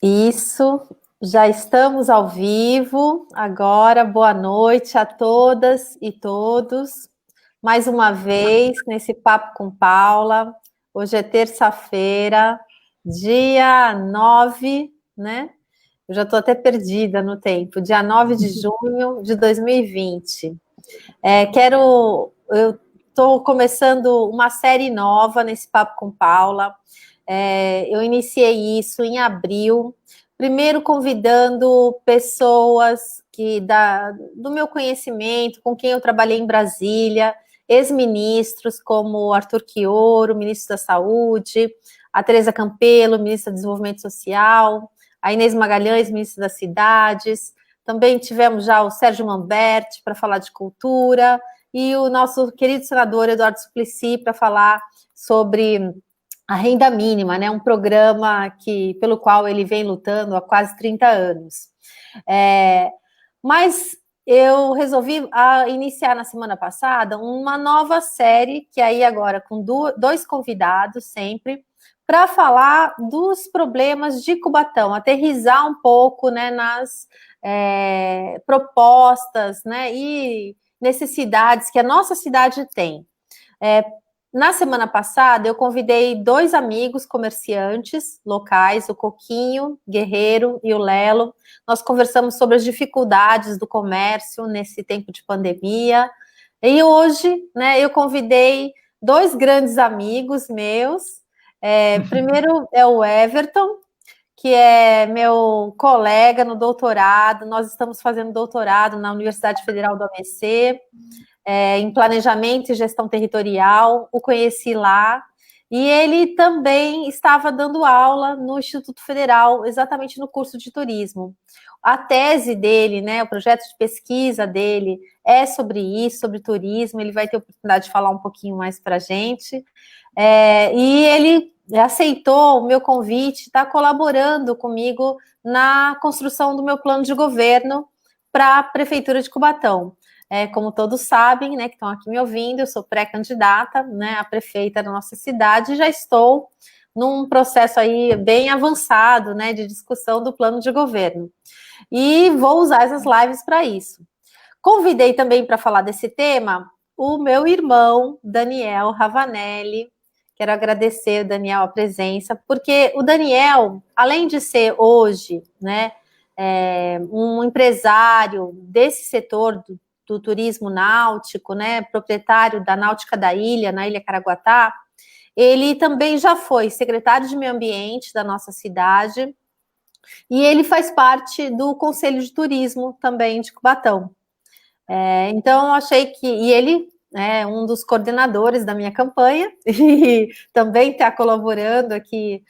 Isso, já estamos ao vivo agora. Boa noite a todas e todos. Mais uma vez nesse Papo com Paula. Hoje é terça-feira, dia 9, né? Eu já estou até perdida no tempo. Dia 9 de junho de 2020. Eu estou começando uma série nova nesse Papo com Paula. Eu iniciei isso em abril, primeiro convidando pessoas do meu conhecimento, com quem eu trabalhei em Brasília, ex-ministros como Arthur Quioro, ministro da Saúde, a Tereza Campelo, ministra do Desenvolvimento Social, a Inês Magalhães, ministra das Cidades. Também tivemos já o Sérgio Manberti para falar de cultura e o nosso querido senador Eduardo Suplicy para falar sobre a renda mínima, né? Um programa pelo qual ele vem lutando há quase 30 anos. Mas eu resolvi iniciar na semana passada uma nova série, que aí agora com dois convidados sempre, para falar dos problemas de Cubatão, aterrissar um pouco, né, nas propostas, né, e necessidades que a nossa cidade tem. Na semana passada, eu convidei dois amigos comerciantes locais, o Coquinho Guerreiro e o Lelo. Nós conversamos sobre as dificuldades do comércio nesse tempo de pandemia. E hoje, né, eu convidei dois grandes amigos meus. Primeiro é o Everton, que é meu colega no doutorado. Nós estamos fazendo doutorado na Universidade Federal do ABC. Em planejamento e gestão territorial, o conheci lá, e ele também estava dando aula no Instituto Federal, exatamente no curso de turismo. A tese dele, né, o projeto de pesquisa dele é sobre isso, sobre turismo, ele vai ter a oportunidade de falar um pouquinho mais para a gente, e ele aceitou o meu convite, está colaborando comigo na construção do meu plano de governo para a Prefeitura de Cubatão. Como todos sabem, né, que estão aqui me ouvindo, eu sou pré-candidata, né, a prefeita da nossa cidade, e já estou num processo aí bem avançado, né, de discussão do plano de governo. E vou usar essas lives para isso. Convidei também para falar desse tema o meu irmão, Daniel Ravanelli. Quero agradecer, Daniel, a presença, porque o Daniel, além de ser hoje, né, um empresário desse setor do turismo náutico, né, proprietário da Náutica da Ilha, na Ilha Caraguatá, ele também já foi secretário de Meio Ambiente da nossa cidade, e ele faz parte do Conselho de Turismo também de Cubatão. Então, eu achei e ele é um dos coordenadores da minha campanha, e também está colaborando aqui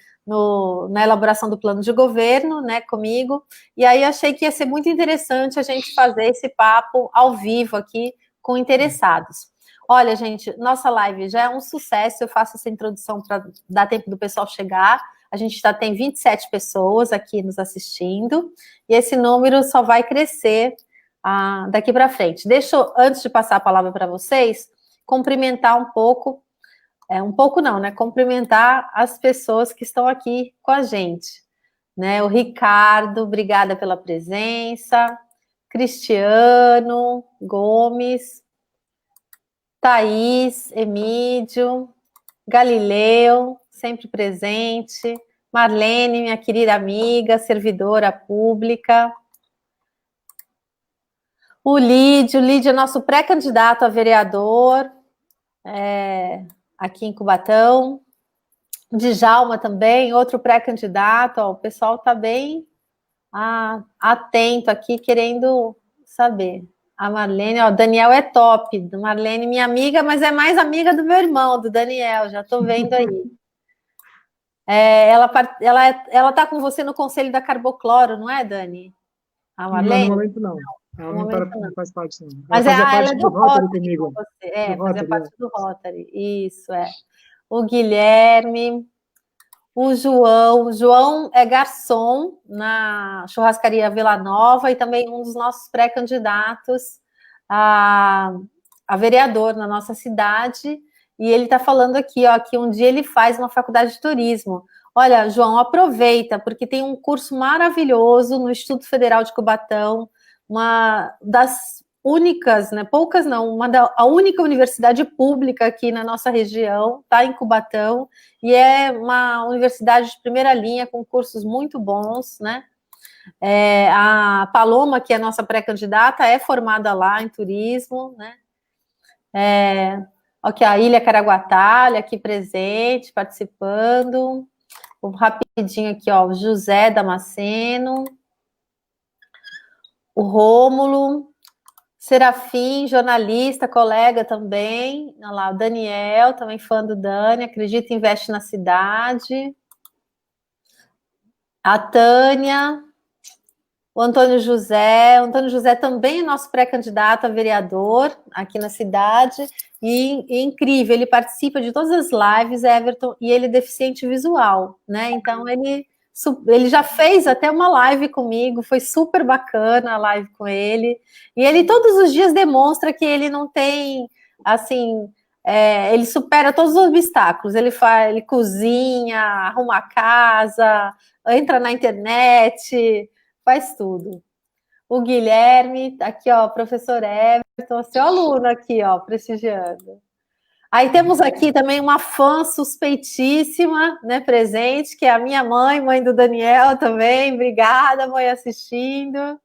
na elaboração do plano de governo, né, comigo, e aí achei que ia ser muito interessante a gente fazer esse papo ao vivo aqui com interessados. Olha, gente, nossa live já é um sucesso, eu faço essa introdução para dar tempo do pessoal chegar, a gente já tem 27 pessoas aqui nos assistindo, e esse número só vai crescer daqui para frente. Deixa eu, antes de passar a palavra para vocês, cumprimentar um pouco não, né? Cumprimentar as pessoas que estão aqui com a gente, né? O Ricardo, obrigada pela presença. Cristiano Gomes, Thaís, Emídio, Galileu, sempre presente. Marlene, minha querida amiga, servidora pública. O Lídio é nosso pré-candidato a vereador, aqui em Cubatão. Djalma também, outro pré-candidato. O pessoal está bem atento aqui, querendo saber. A Marlene, o Daniel é top. Marlene, minha amiga, mas é mais amiga do meu irmão, do Daniel, já estou vendo aí. Ela está com você no Conselho da Carbocloro, não é, Dani? A Marlene? Não, no momento não. Ela não faz parte, não. Mas ela é do Rotary comigo. Fazia parte do Rotary. Isso, O Guilherme, o João é garçom na churrascaria Vila Nova e também um dos nossos pré-candidatos a vereador na nossa cidade. E ele está falando aqui, que um dia ele faz uma faculdade de turismo. Olha, João, aproveita, porque tem um curso maravilhoso no Instituto Federal de Cubatão, uma das únicas, né? Poucas não, a única universidade pública aqui na nossa região, está em Cubatão, e é uma universidade de primeira linha, com cursos muito bons, né? A Paloma, que é a nossa pré-candidata, é formada lá em turismo, né? Ok, a Ilha Caraguatá, aqui presente, participando. Rapidinho aqui, ó, o José Damasceno, o Rômulo, Serafim, jornalista, colega também. Olha lá, o Daniel, também fã do Dani, acredita e investe na cidade. A Tânia, o Antônio José também é nosso pré-candidato a vereador aqui na cidade, e incrível, ele participa de todas as lives, Everton, e ele é deficiente visual, né? Então ele já fez até uma live comigo, foi super bacana a live com ele, e ele todos os dias demonstra que ele não tem, assim, ele supera todos os obstáculos, ele cozinha, arruma a casa, entra na internet, faz tudo. O Guilherme, aqui, ó, professor Everton, seu aluno aqui, ó, prestigiando. Aí temos aqui também uma fã suspeitíssima, né, presente, que é a minha mãe, mãe do Daniel também. Obrigada, mãe, assistindo.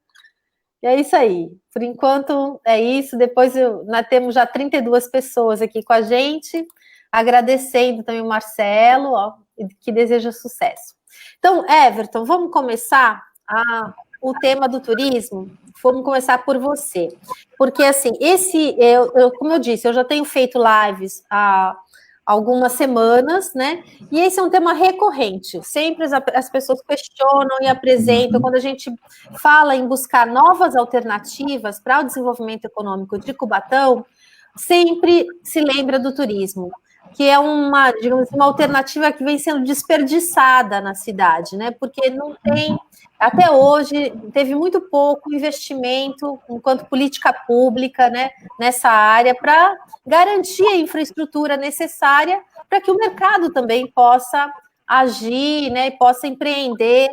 E é isso aí. Por enquanto, é isso. Depois nós temos já 32 pessoas aqui com a gente, agradecendo também o Marcelo, ó, que deseja sucesso. Então, Everton, vamos começar o tema do turismo? Vamos começar por você. Porque, assim, como eu disse, eu já tenho feito lives há algumas semanas, né? E esse é um tema recorrente. Sempre as pessoas questionam e apresentam. Quando a gente fala em buscar novas alternativas para o desenvolvimento econômico de Cubatão, sempre se lembra do turismo, que é uma, digamos, uma alternativa que vem sendo desperdiçada na cidade, né? Porque não tem, até hoje, teve muito pouco investimento enquanto política pública, né, nessa área, para garantir a infraestrutura necessária para que o mercado também possa agir, né, e possa empreender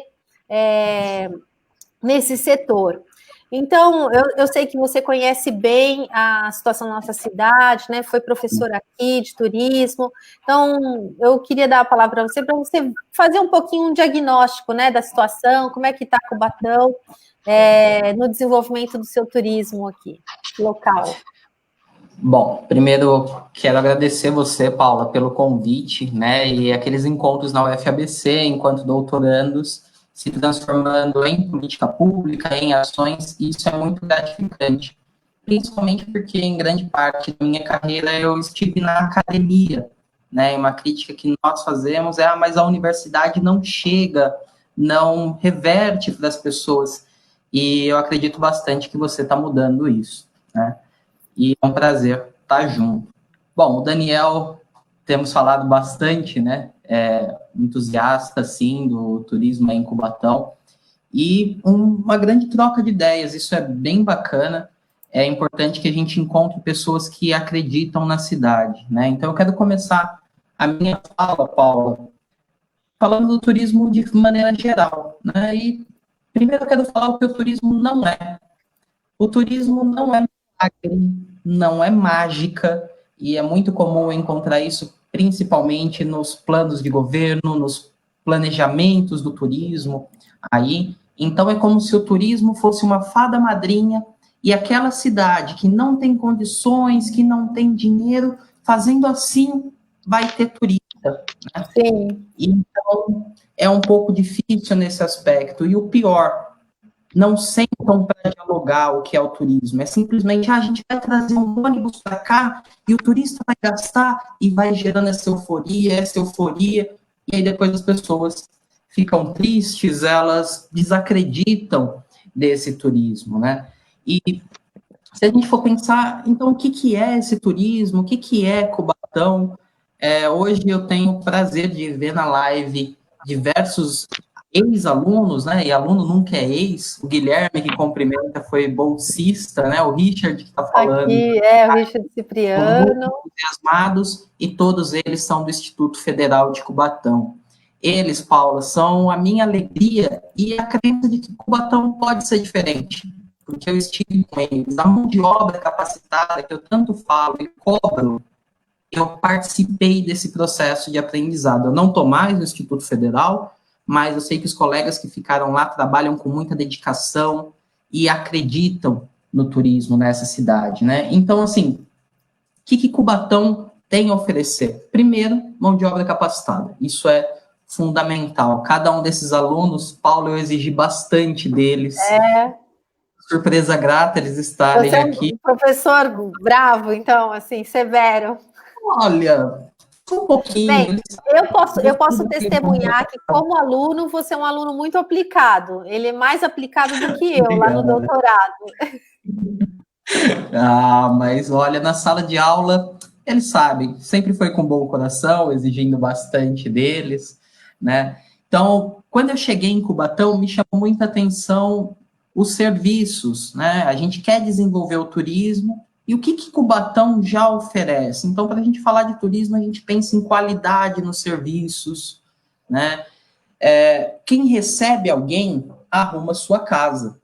nesse setor. Então, eu sei que você conhece bem a situação da nossa cidade, né? Foi professora aqui de turismo. Então, eu queria dar a palavra para você fazer um pouquinho um diagnóstico, né, da situação, como é que está Cubatão no desenvolvimento do seu turismo aqui, local. Bom, primeiro quero agradecer você, Paula, pelo convite, né? E aqueles encontros na UFABC, enquanto doutorandos, se transformando em política pública, em ações, isso é muito gratificante. Principalmente porque, em grande parte da minha carreira, eu estive na academia, né? E uma crítica que nós fazemos é, mas a universidade não chega, não reverte para as pessoas. E eu acredito bastante que você está mudando isso, né? E é um prazer estar junto. Bom, o Daniel, temos falado bastante, né? Entusiasta, sim, do turismo em Cubatão, e uma grande troca de ideias, isso é bem bacana. É importante que a gente encontre pessoas que acreditam na cidade, né? Então, eu quero começar a minha fala, Paula, falando do turismo de maneira geral, né? E primeiro eu quero falar o que o turismo não é. O turismo não é milagre, não é mágica, e é muito comum encontrar isso principalmente nos planos de governo, nos planejamentos do turismo aí. Então é como se o turismo fosse uma fada madrinha e aquela cidade que não tem condições, que não tem dinheiro, fazendo assim vai ter turista, né? Sim. Então é um pouco difícil nesse aspecto. E o pior, não sentam para dialogar o que é o turismo. É simplesmente, a gente vai trazer um ônibus para cá e o turista vai gastar e vai gerando essa euforia, e aí depois as pessoas ficam tristes, elas desacreditam desse turismo, né? E se a gente for pensar, então, o que é esse turismo? O que é Cubatão? Hoje eu tenho o prazer de ver na live diversos ex-alunos, né, e aluno nunca é ex, o Guilherme que cumprimenta foi bolsista, né, o Richard que está falando. Aqui o Richard Cipriano. Entusiasmados, e todos eles são do Instituto Federal de Cubatão. Eles, Paula, são a minha alegria e a crença de que Cubatão pode ser diferente, porque eu estive com eles. A mão de obra capacitada que eu tanto falo e cobro, eu participei desse processo de aprendizado. Eu não estou mais no Instituto Federal, mas eu sei que os colegas que ficaram lá trabalham com muita dedicação e acreditam no turismo nessa cidade, né? Então, assim, o que Cubatão tem a oferecer? Primeiro, mão de obra capacitada. Isso é fundamental. Cada um desses alunos, Paulo, eu exigi bastante deles. Surpresa grata eles estarem aqui. Você é um professor bravo, então, assim, severo. Olha, um pouquinho. Bem, eu posso testemunhar que, como aluno, você é um aluno muito aplicado. Ele é mais aplicado do que eu lá no doutorado. Mas olha, na sala de aula, eles sabem, sempre foi com bom coração, exigindo bastante deles, né? Então, quando eu cheguei em Cubatão, me chamou muita atenção os serviços, né? A gente quer desenvolver o turismo, e o que Cubatão já oferece? Então, para a gente falar de turismo, a gente pensa em qualidade nos serviços, né? Quem recebe alguém, arruma sua casa.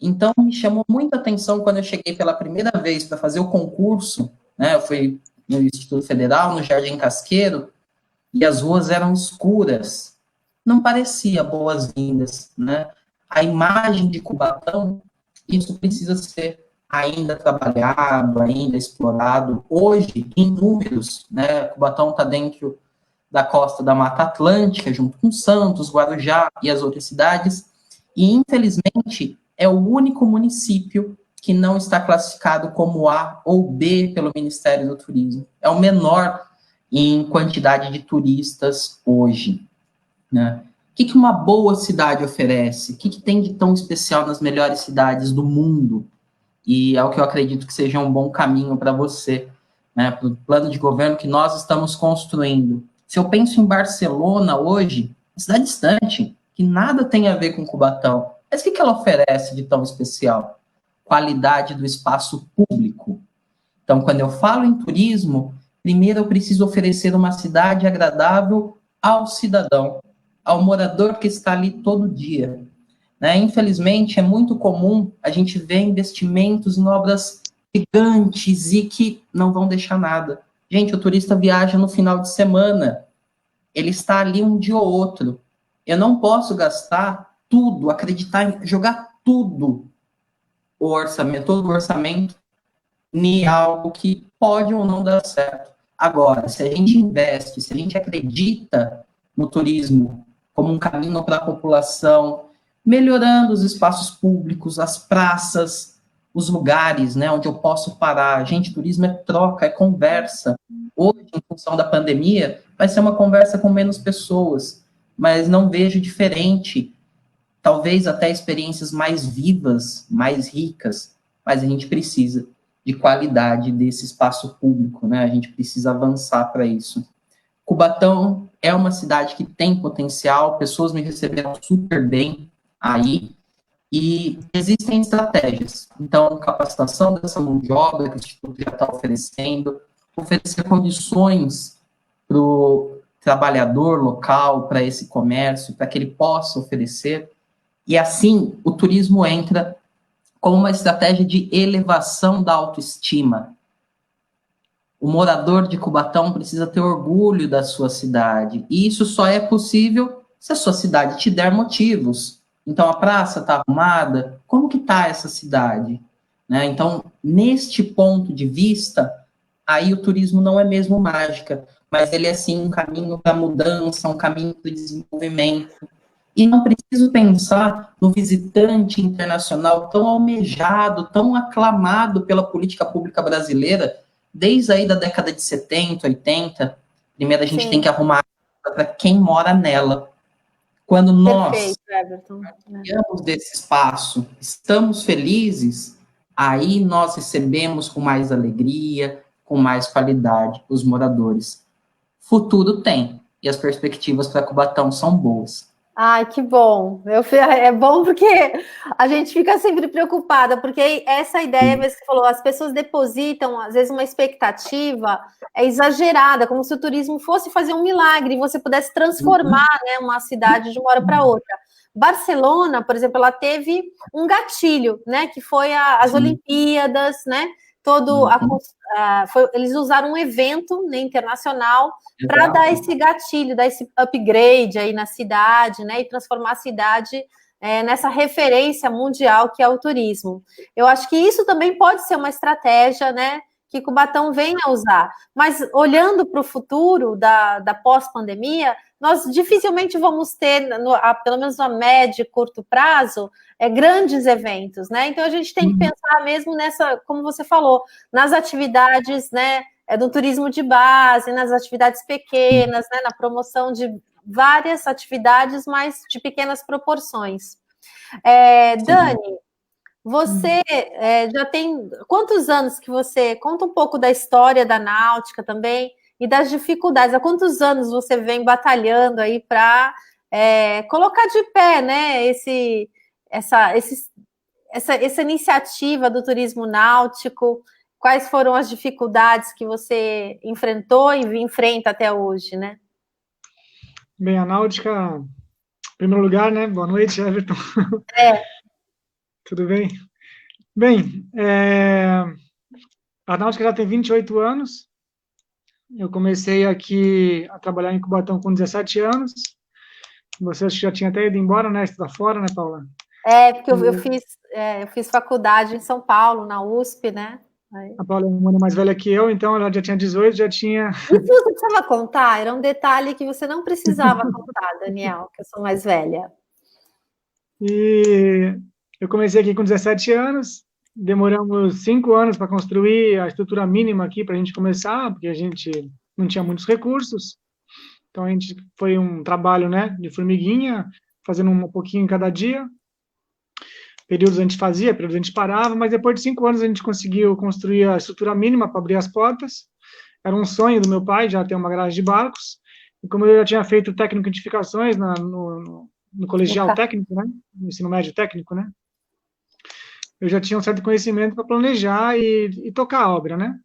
Então, me chamou muita atenção quando eu cheguei pela primeira vez para fazer o concurso, né? Eu fui no Instituto Federal, no Jardim Casqueiro, e as ruas eram escuras. Não parecia boas-vindas, né? A imagem de Cubatão, isso precisa ser ainda trabalhado, ainda explorado. Hoje, em números, né? Cubatão está dentro da costa da Mata Atlântica, junto com Santos, Guarujá e as outras cidades, e, infelizmente, é o único município que não está classificado como A ou B pelo Ministério do Turismo. É o menor em quantidade de turistas hoje, né? O que uma boa cidade oferece? O que tem de tão especial nas melhores cidades do mundo? E é o que eu acredito que seja um bom caminho para você, né? Para o plano de governo que nós estamos construindo. Se eu penso em Barcelona hoje, uma cidade distante, que nada tem a ver com Cubatão, mas o que ela oferece de tão especial? Qualidade do espaço público. Então, quando eu falo em turismo, primeiro eu preciso oferecer uma cidade agradável ao cidadão, ao morador que está ali todo dia, né? Infelizmente, é muito comum a gente ver investimentos em obras gigantes e que não vão deixar nada. Gente, o turista viaja no final de semana, ele está ali um dia ou outro. Eu não posso gastar tudo, acreditar em jogar tudo o orçamento, todo o orçamento em algo que pode ou não dar certo. Agora, se a gente investe, se a gente acredita no turismo como um caminho para a população, melhorando os espaços públicos, as praças, os lugares, né, onde eu posso parar. Gente, turismo é troca, é conversa. Hoje, em função da pandemia, vai ser uma conversa com menos pessoas, mas não vejo diferente. Talvez até experiências mais vivas, mais ricas, mas a gente precisa de qualidade desse espaço público, né? A gente precisa avançar para isso. Cubatão é uma cidade que tem potencial, pessoas me receberam super bem aí, e existem estratégias. Então, capacitação dessa mão de obra que o Instituto já está oferecendo, oferecer condições para o trabalhador local, para esse comércio, para que ele possa oferecer. E assim, o turismo entra como uma estratégia de elevação da autoestima. O morador de Cubatão precisa ter orgulho da sua cidade. E isso só é possível se a sua cidade te der motivos. Então, a praça está arrumada? Como que está essa cidade? Né? Então, neste ponto de vista, aí o turismo não é mesmo mágica, mas ele é, sim, um caminho para mudança, um caminho para o desenvolvimento. E não preciso pensar no visitante internacional tão almejado, tão aclamado pela política pública brasileira, desde aí da década de 70, 80. Primeiro a gente tem que arrumar para quem mora nela. Quando nós ganhamos desse espaço, estamos felizes, aí nós recebemos com mais alegria, com mais qualidade os moradores. Futuro tem, e as perspectivas para Cubatão são boas. Ai, que bom. É bom porque a gente fica sempre preocupada, porque essa ideia mesmo que você falou, as pessoas depositam, às vezes, uma expectativa exagerada, como se o turismo fosse fazer um milagre e você pudesse transformar, né, uma cidade de uma hora para outra. Barcelona, por exemplo, ela teve um gatilho, né, que foi as Olimpíadas, né? Eles usaram um evento, né, internacional para dar esse gatilho, dar esse upgrade aí na cidade, né, e transformar a cidade nessa referência mundial que é o turismo. Eu acho que isso também pode ser uma estratégia, né, que Cubatão venha a usar. Mas olhando para o futuro da pós-pandemia, nós dificilmente vamos ter, pelo menos a médio e curto prazo, grandes eventos, né? Então a gente tem que pensar mesmo nessa, como você falou, nas atividades, né? Do turismo de base, nas atividades pequenas, né? Na promoção de várias atividades, mas de pequenas proporções. Dani, você já tem quantos anos que você conta um pouco da história da náutica também e das dificuldades? Há quantos anos você vem batalhando aí para colocar de pé, né? Essa iniciativa do turismo náutico? Quais foram as dificuldades que você enfrentou e enfrenta até hoje, né? Bem, a náutica, em primeiro lugar, né? Boa noite, Everton. Tudo bem? Bem, a náutica já tem 28 anos. Eu comecei aqui a trabalhar em Cubatão com 17 anos. Você acho que já tinha até ido embora, né? Estudar fora, né, Paula? Porque eu fiz faculdade em São Paulo, na USP, né? A Paula é um ano mais velha que eu, então ela já tinha 18, já tinha... Isso você precisava contar? Era um detalhe que você não precisava contar, Daniel, que eu sou mais velha. E eu comecei aqui com 17 anos, demoramos 5 anos para construir a estrutura mínima aqui para a gente começar, porque a gente não tinha muitos recursos. Então, foi um trabalho, né, de formiguinha, fazendo um pouquinho em cada dia. Períodos a gente fazia, períodos a gente parava, mas depois de 5 anos a gente conseguiu construir a estrutura mínima para abrir as portas. Era um sonho do meu pai, já ter uma garagem de barcos. E como eu já tinha feito técnico de edificações no colegial técnico, né, no ensino médio técnico, né, eu já tinha um certo conhecimento para planejar e tocar a obra, né.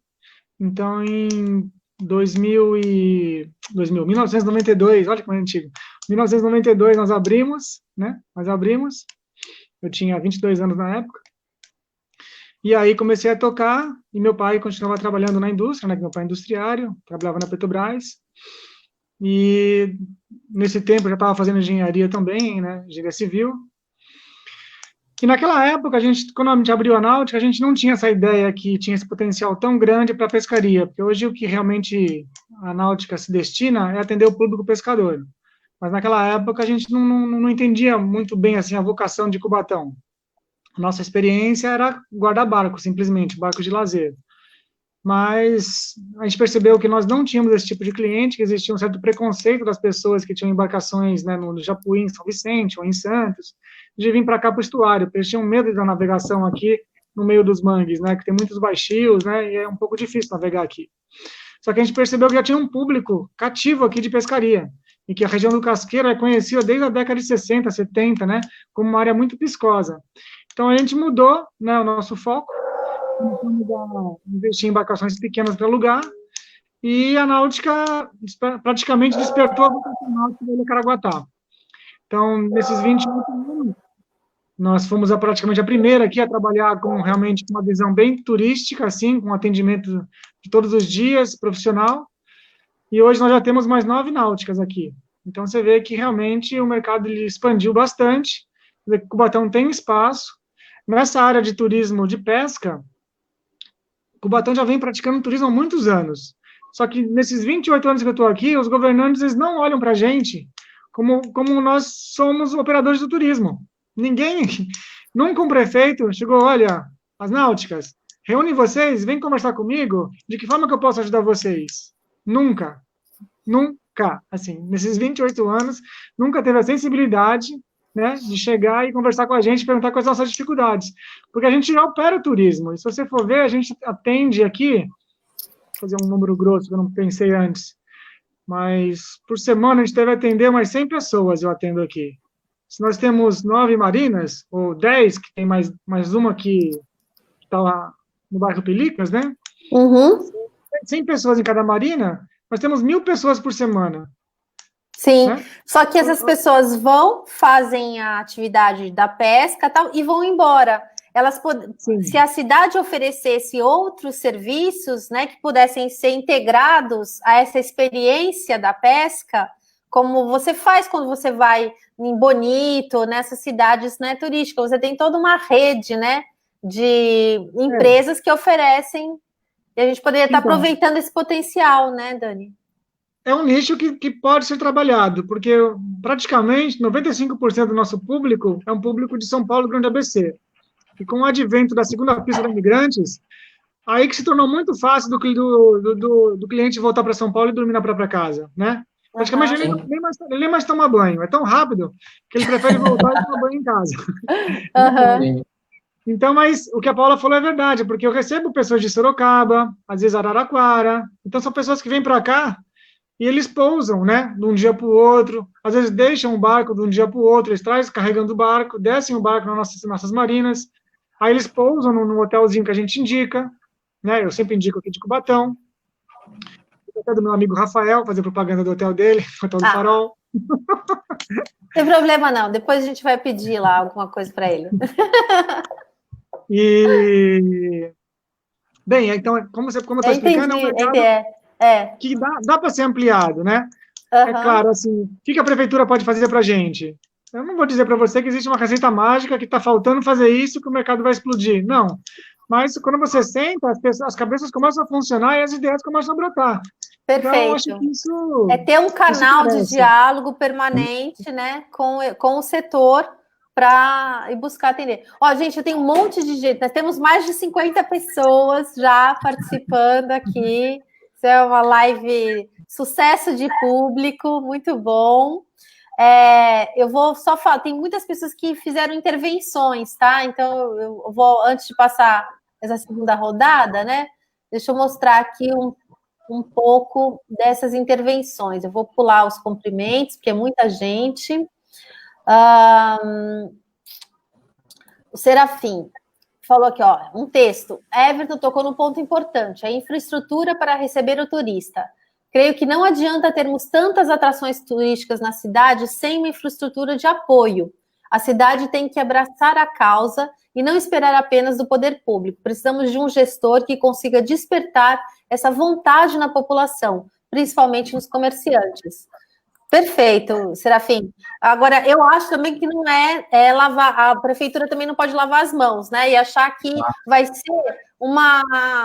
Então, em 1992, olha como é antigo, 1992 nós abrimos, né, eu tinha 22 anos na época, e aí comecei a tocar, e meu pai continuava trabalhando na indústria, né, meu pai é industriário, trabalhava na Petrobras, e nesse tempo eu já estava fazendo engenharia também, né, engenharia civil, e naquela época, quando a gente abriu a náutica, a gente não tinha essa ideia que tinha esse potencial tão grande para a pescaria, porque hoje o que realmente a náutica se destina é atender o público pescador. Mas naquela época a gente não entendia muito bem assim, a vocação de Cubatão. Nossa experiência era guardar barco, simplesmente, barco de lazer. Mas a gente percebeu que nós não tínhamos esse tipo de cliente, que existia um certo preconceito das pessoas que tinham embarcações, né, no Japuí, em São Vicente, ou em Santos, de vir para cá para o estuário, porque eles tinham medo da navegação aqui no meio dos mangues, né, que tem muitos baixios, né, e é um pouco difícil navegar aqui. Só que a gente percebeu que já tinha um público cativo aqui de pescaria, e que a região do Casqueiro é conhecida desde a década de 60, 70, né, como uma área muito piscosa. Então a gente mudou, né, o nosso foco, começamos a investir em embarcações pequenas para alugar, e a náutica praticamente despertou a vocação náutica da Ilha Caraguatá. Então, nesses 28 anos, nós fomos praticamente a primeira aqui a trabalhar com realmente uma visão bem turística, assim, com atendimento de todos os dias, profissional, e hoje nós já temos mais 9 náuticas aqui. Então, você vê que realmente o mercado ele expandiu bastante, Cubatão tem espaço. Nessa área de turismo de pesca, Cubatão já vem praticando turismo há muitos anos. Só que nesses 28 anos que eu estou aqui, os governantes eles não olham para a gente como nós somos operadores do turismo. Ninguém, nunca um prefeito chegou, olha, as náuticas, reúne vocês, vem conversar comigo, de que forma que eu posso ajudar vocês? Nunca. Assim, nesses 28 anos, nunca teve a sensibilidade, né, de chegar e conversar com a gente, perguntar quais são as nossas dificuldades. Porque a gente já opera o turismo. E se você for ver, a gente atende aqui, vou fazer um número grosso que eu não pensei antes, mas por semana a gente deve atender umas 100 pessoas, eu atendo aqui. Se nós temos 9 marinas, ou 10, que tem mais uma que está lá no bairro Pelicas, né? Uhum. 100 pessoas em cada marina, nós temos 1.000 pessoas por semana. Sim, Né? só que essas pessoas vão, fazem a atividade da pesca tal, e vão embora. Se a cidade oferecesse outros serviços, né, que pudessem ser integrados a essa experiência da pesca, como você faz quando você vai em Bonito, nessas cidades, né, turísticas, você tem toda uma rede, né, de empresas que oferecem, e a gente poderia estar aproveitando esse potencial, né, Dani? É um nicho que pode ser trabalhado, porque praticamente 95% do nosso público é um público de São Paulo, Grande ABC. E com o advento da segunda pista da Imigrantes, aí que se tornou muito fácil do cliente voltar para São Paulo e dormir na própria casa, né? Praticamente ele nem mais toma banho, é tão rápido que ele prefere voltar e tomar banho em casa. Então, mas o que a Paula falou é verdade, porque eu recebo pessoas de Sorocaba, às vezes Araraquara, então são pessoas que vêm para cá e eles pousam, né, de um dia para o outro, às vezes deixam o barco de um dia para o outro, eles trazem carregando o barco, descem o barco nas nossas marinas, aí eles pousam no hotelzinho que a gente indica, né, eu sempre indico aqui de Cubatão, até do meu amigo Rafael, fazer propaganda do hotel dele, Hotel do Farol. Não tem problema não, depois a gente vai pedir lá alguma coisa para ele. E, bem, então, como eu estou explicando, é um mercado que dá para ser ampliado, né? É claro, assim, o que a prefeitura pode fazer para a gente? Eu não vou dizer para você que existe uma receita mágica que está faltando fazer isso que o mercado vai explodir. Não. Mas quando você senta, as cabeças começam a funcionar e as ideias começam a brotar. Perfeito. Então, eu acho que isso... É ter um canal de diálogo permanente, né, com o setor para ir buscar atender. Ó, gente, eu tenho um monte de gente, nós temos mais de 50 pessoas já participando aqui. Isso é uma live sucesso de público, muito bom. Eu vou só falar, tem muitas pessoas que fizeram intervenções, tá? Então, eu vou, antes de passar essa segunda rodada, né? Deixa eu mostrar aqui um pouco dessas intervenções. Eu vou pular os cumprimentos, porque é muita gente. O Serafim falou aqui, ó, um texto. Everton tocou num ponto importante, a infraestrutura para receber o turista. Creio que não adianta termos tantas atrações turísticas na cidade sem uma infraestrutura de apoio. A cidade tem que abraçar a causa e não esperar apenas do poder público. Precisamos de um gestor que consiga despertar essa vontade na população, principalmente nos comerciantes. Perfeito, Serafim. Agora, eu acho também que não é lavar, a prefeitura também não pode lavar as mãos, né? E achar que vai ser uma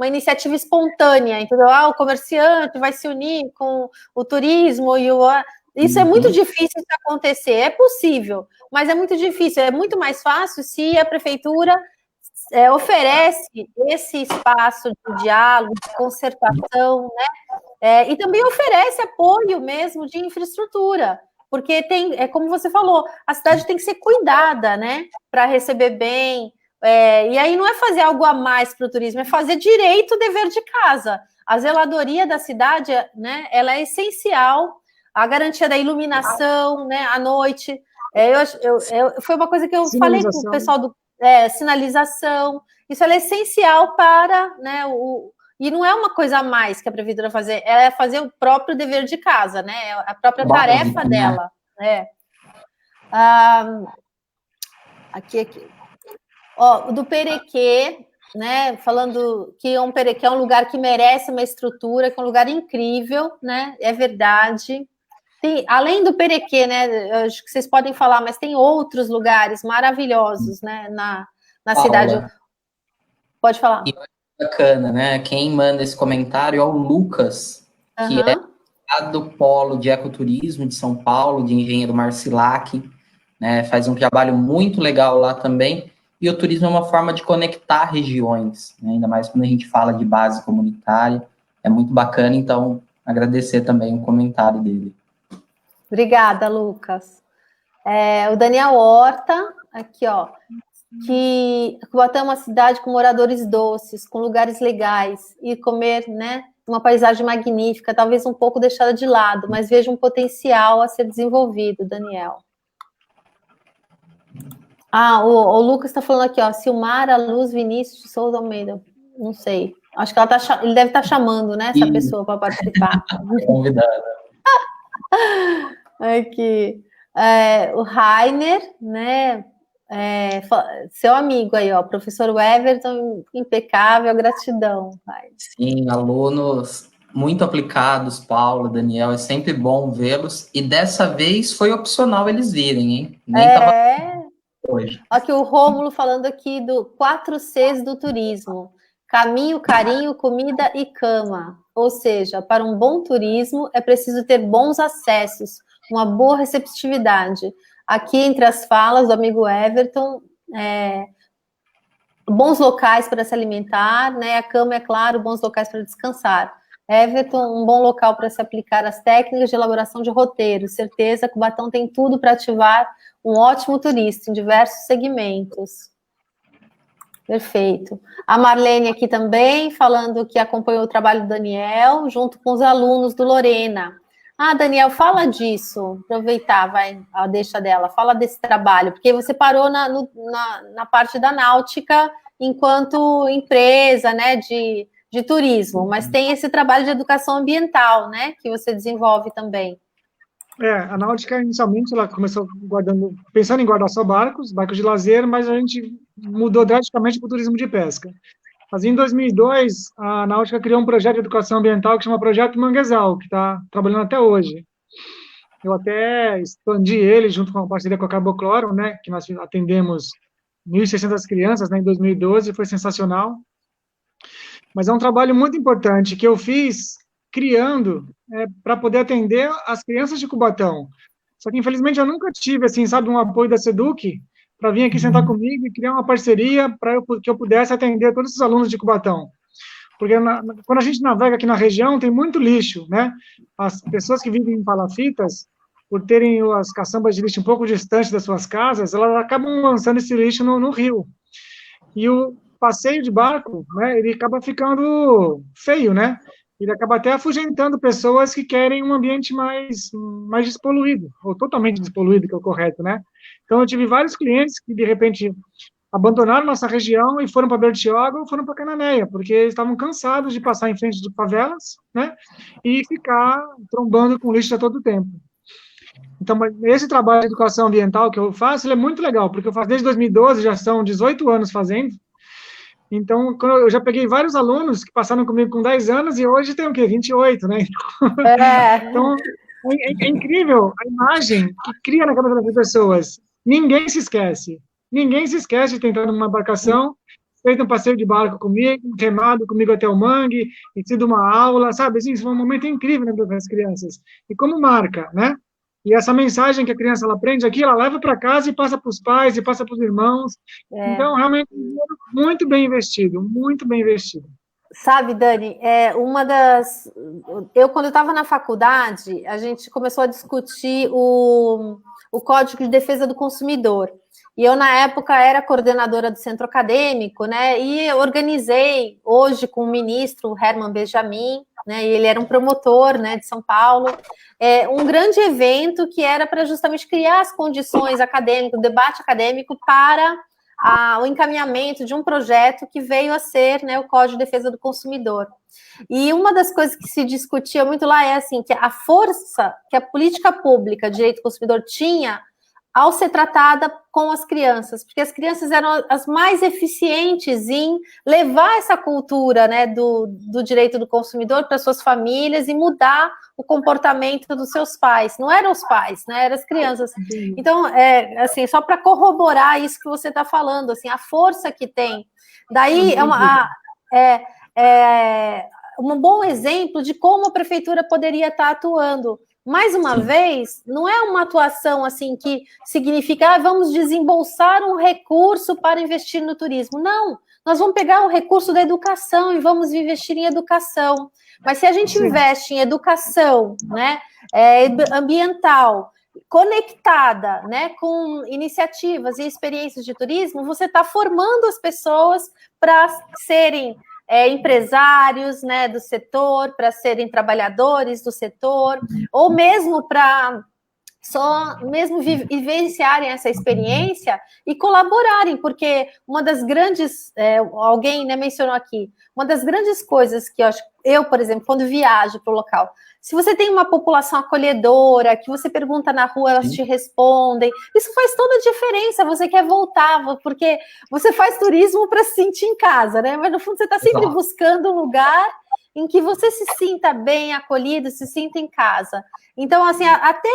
iniciativa espontânea, entendeu? O comerciante vai se unir com o turismo e isso é muito difícil de acontecer. É possível, mas é muito difícil. É muito mais fácil se a prefeitura oferece esse espaço de diálogo, de concertação, né? E também oferece apoio mesmo de infraestrutura, porque é como você falou, a cidade tem que ser cuidada, né, para receber bem, e aí não é fazer algo a mais para o turismo, é fazer direito o dever de casa. A zeladoria da cidade, né, ela é essencial, a garantia da iluminação, né, à noite, foi uma coisa que eu falei com o pessoal do sinalização, isso é essencial para, né, e não é uma coisa a mais que a prefeitura fazer, é fazer o próprio dever de casa, né? É a própria tarefa dela. Né? Aqui. Ó, do Perequê, né? Falando que um Perequê é um lugar que merece uma estrutura, que é um lugar incrível, né? É verdade. Além do Perequê, né? Eu acho que vocês podem falar, mas tem outros lugares maravilhosos, né? Na cidade. Pode falar. Bacana, né? Quem manda esse comentário é o Lucas, que é lá do Polo de Ecoturismo de São Paulo, de Engenheiro Marcilac, né? Faz um trabalho muito legal lá também. E o turismo é uma forma de conectar regiões, né? Ainda mais quando a gente fala de base comunitária. É muito bacana, então agradecer também o comentário dele. Obrigada, Lucas. O Daniel Horta, aqui, ó. Que Cubatão é uma cidade com moradores doces, com lugares legais, e comer, né, uma paisagem magnífica, talvez um pouco deixada de lado, mas vejo um potencial a ser desenvolvido, Daniel. O Lucas está falando aqui, ó, Silmara Luz Vinícius de Souza Almeida. Não sei. Acho que ele deve estar chamando, né, essa pessoa para participar. Convidada. Aqui. O Rainer, né? Seu amigo aí, ó, professor Everton, impecável, gratidão. Rainer. Sim, alunos muito aplicados, Paulo, Daniel, é sempre bom vê-los. E dessa vez foi opcional eles virem, hein? Nem tava hoje. Aqui o Rômulo falando aqui do 4 Cs do turismo. Caminho, carinho, comida e cama. Ou seja, para um bom turismo é preciso ter bons acessos, uma boa receptividade. Aqui entre as falas do amigo Everton, bons locais para se alimentar, né? A cama, é claro, bons locais para descansar. Everton, um bom local para se aplicar as técnicas de elaboração de roteiro. Certeza que o Cubatão tem tudo para ativar um ótimo turista em diversos segmentos. Perfeito. A Marlene aqui também, falando que acompanhou o trabalho do Daniel, junto com os alunos do Lorena. Daniel, fala disso. Aproveitar, vai, a deixa dela. Fala desse trabalho, porque você parou na parte da náutica enquanto empresa, né, de turismo, mas tem esse trabalho de educação ambiental, né, que você desenvolve também. A náutica, inicialmente, ela começou pensando em guardar só barcos de lazer, mas a gente mudou drasticamente para o turismo de pesca. Mas em 2002, a náutica criou um projeto de educação ambiental que chama Projeto Manguezal, que está trabalhando até hoje. Eu até expandi ele junto com uma parceria com a Carbocloro, né, que nós atendemos 1.600 crianças, né, em 2012, foi sensacional. Mas é um trabalho muito importante que eu fiz criando para poder atender as crianças de Cubatão. Só que, infelizmente, eu nunca tive, assim, sabe, um apoio da SEDUC para vir aqui sentar comigo e criar uma parceria para que eu pudesse atender todos os alunos de Cubatão. Porque quando a gente navega aqui na região, tem muito lixo, né? As pessoas que vivem em palafitas, por terem as caçambas de lixo um pouco distantes das suas casas, elas acabam lançando esse lixo no rio. E o passeio de barco, né, ele acaba ficando feio, né? Ele acaba até afugentando pessoas que querem um ambiente mais despoluído, ou totalmente despoluído, que é o correto, né? Então, eu tive vários clientes que, de repente, abandonaram nossa região e foram para Bertioga ou foram para Cananéia, porque eles estavam cansados de passar em frente de favelas, né? E ficar trombando com lixo a todo tempo. Então, esse trabalho de educação ambiental que eu faço, ele é muito legal, porque eu faço desde 2012, já são 18 anos fazendo. Então, eu já peguei vários alunos que passaram comigo com 10 anos e hoje tem o quê? 28, né? Então, é incrível a imagem que cria na cabeça das pessoas. Ninguém se esquece. Ninguém se esquece de tentar numa embarcação, feito um passeio de barco comigo, remado comigo até o mangue, e sido uma aula, sabe? Assim, isso foi um momento incrível na vida das crianças. E como marca, né? E essa mensagem que a criança ela aprende aqui, ela leva para casa e passa para os pais, e passa para os irmãos. Então, realmente, muito bem investido, muito bem investido. Sabe, Dani, quando eu estava na faculdade, a gente começou a discutir o Código de Defesa do Consumidor. E eu, na época, era coordenadora do centro acadêmico, né? E organizei, hoje, com o ministro o Herman Benjamin, né? E ele era um promotor, né, de São Paulo, um grande evento que era para justamente criar as condições acadêmicas, o debate acadêmico para o encaminhamento de um projeto que veio a ser, né, o Código de Defesa do Consumidor. E uma das coisas que se discutia muito lá é assim, que a força que a política pública de direito do consumidor tinha ao ser tratada com as crianças, porque as crianças eram as mais eficientes em levar essa cultura, né, do direito do consumidor para suas famílias e mudar o comportamento dos seus pais. Não eram os pais, né, eram as crianças. Então, assim, só para corroborar isso que você está falando, assim, a força que tem. Daí é um bom exemplo de como a prefeitura poderia estar atuando. Mais uma vez, não é uma atuação assim que significa vamos desembolsar um recurso para investir no turismo. Não, nós vamos pegar o recurso da educação e vamos investir em educação. Mas se a gente investe em educação, né, ambiental, conectada, né, com iniciativas e experiências de turismo, você está formando as pessoas para serem empresários, né, do setor, para serem trabalhadores do setor, ou mesmo para só mesmo vivenciarem essa experiência e colaborarem, porque uma das grandes, alguém, né, mencionou aqui, uma das grandes coisas que eu, por exemplo, quando viajo para o local, se você tem uma população acolhedora, que você pergunta na rua, elas te respondem, isso faz toda a diferença, você quer voltar, porque você faz turismo para se sentir em casa, né? Mas no fundo você está sempre buscando um lugar em que você se sinta bem acolhido, se sinta em casa. Então, assim, até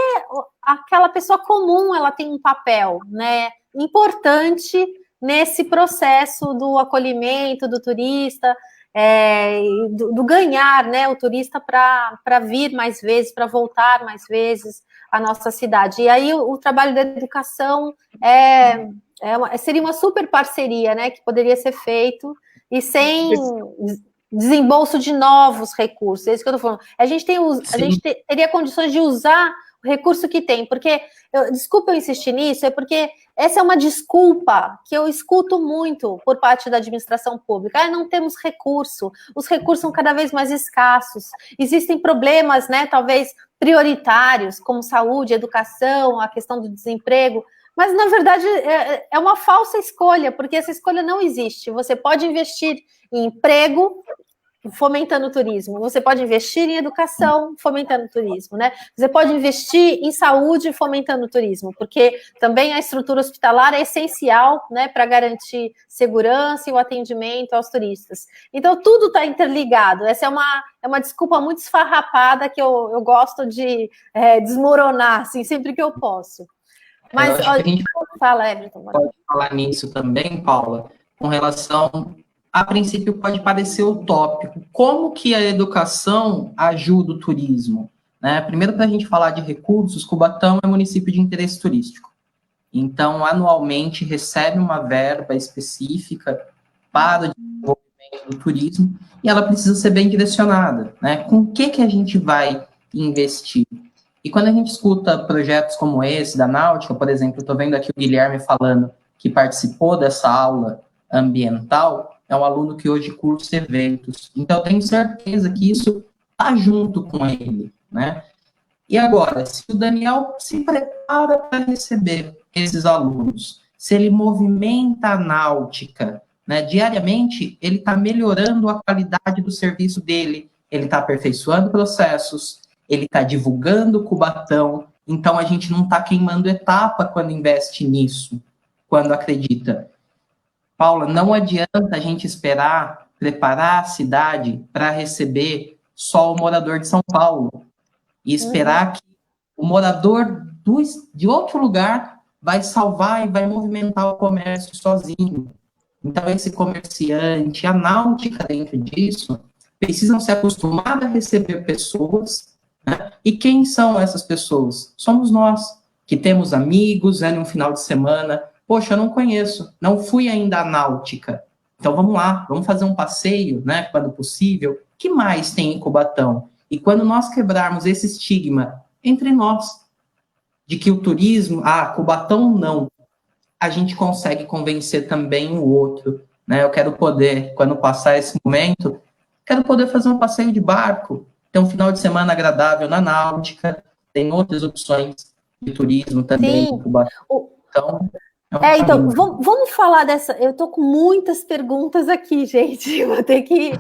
aquela pessoa comum, ela tem um papel, né, importante nesse processo do acolhimento do turista, do ganhar, né, o turista para vir mais vezes, para voltar mais vezes à nossa cidade. E aí o trabalho da educação seria uma super parceria, né, que poderia ser feito, e sem desembolso de novos recursos, é isso que eu estou falando. A gente teria condições de usar o recurso que tem, porque, desculpa eu insistir nisso, é porque essa é uma desculpa que eu escuto muito por parte da administração pública. Não temos recurso, os recursos são cada vez mais escassos, existem problemas, né, talvez prioritários, como saúde, educação, a questão do desemprego, mas, na verdade, é uma falsa escolha, porque essa escolha não existe. Você pode investir em emprego, fomentando o turismo. Você pode investir em educação, fomentando o turismo, né? Você pode investir em saúde, fomentando o turismo, porque também a estrutura hospitalar é essencial, né, para garantir segurança e o atendimento aos turistas. Então, tudo está interligado. Essa é uma desculpa muito esfarrapada que eu gosto de desmoronar, assim, sempre que eu posso. Mas, a gente fala, Everton. Pode falar nisso também, Paula, com relação, a princípio pode parecer utópico, como que a educação ajuda o turismo? Né? Primeiro, para a gente falar de recursos, Cubatão é município de interesse turístico, então, anualmente, recebe uma verba específica para o desenvolvimento do turismo, e ela precisa ser bem direcionada, né? Com o que a gente vai investir? E quando a gente escuta projetos como esse, da Náutica, por exemplo, eu estou vendo aqui o Guilherme falando que participou dessa aula ambiental, é um aluno que hoje cursa eventos. Então, eu tenho certeza que isso está junto com ele, né? E agora, se o Daniel se prepara para receber esses alunos, se ele movimenta a náutica, né, diariamente, ele está melhorando a qualidade do serviço dele, ele está aperfeiçoando processos, ele está divulgando o Cubatão, então a gente não está queimando etapa quando investe nisso, quando acredita. Paula, não adianta a gente preparar a cidade para receber só o morador de São Paulo e esperar que o morador de outro lugar vai salvar e vai movimentar o comércio sozinho. Então, esse comerciante, a náutica dentro disso, precisam se acostumar a receber pessoas. E quem são essas pessoas? Somos nós, que temos amigos, no final de semana. Poxa, eu não conheço, não fui ainda à náutica. Então vamos lá, vamos fazer um passeio, né, quando possível. O que mais tem em Cubatão? E quando nós quebrarmos esse estigma entre nós, de que o turismo, Cubatão não, a gente consegue convencer também o outro, né? Eu quero poder, quando passar esse momento, quero poder fazer um passeio de barco, ter um final de semana agradável na náutica, tem outras opções de turismo também em Cubatão. Então, vamos falar dessa. Eu estou com muitas perguntas aqui, gente. Vou ter que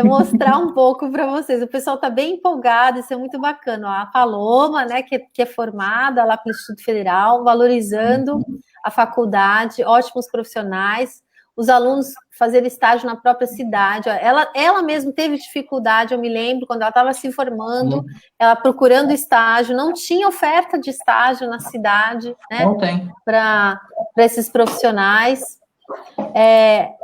mostrar um pouco para vocês. O pessoal está bem empolgado, isso é muito bacana. Ó, a Paloma, né, que é formada lá pelo Instituto Federal, valorizando a faculdade, ótimos profissionais. Os alunos fazerem estágio na própria cidade. Ela mesma teve dificuldade, eu me lembro, quando ela estava se formando, ela procurando estágio, não tinha oferta de estágio na cidade, né? Não tem. Para esses profissionais.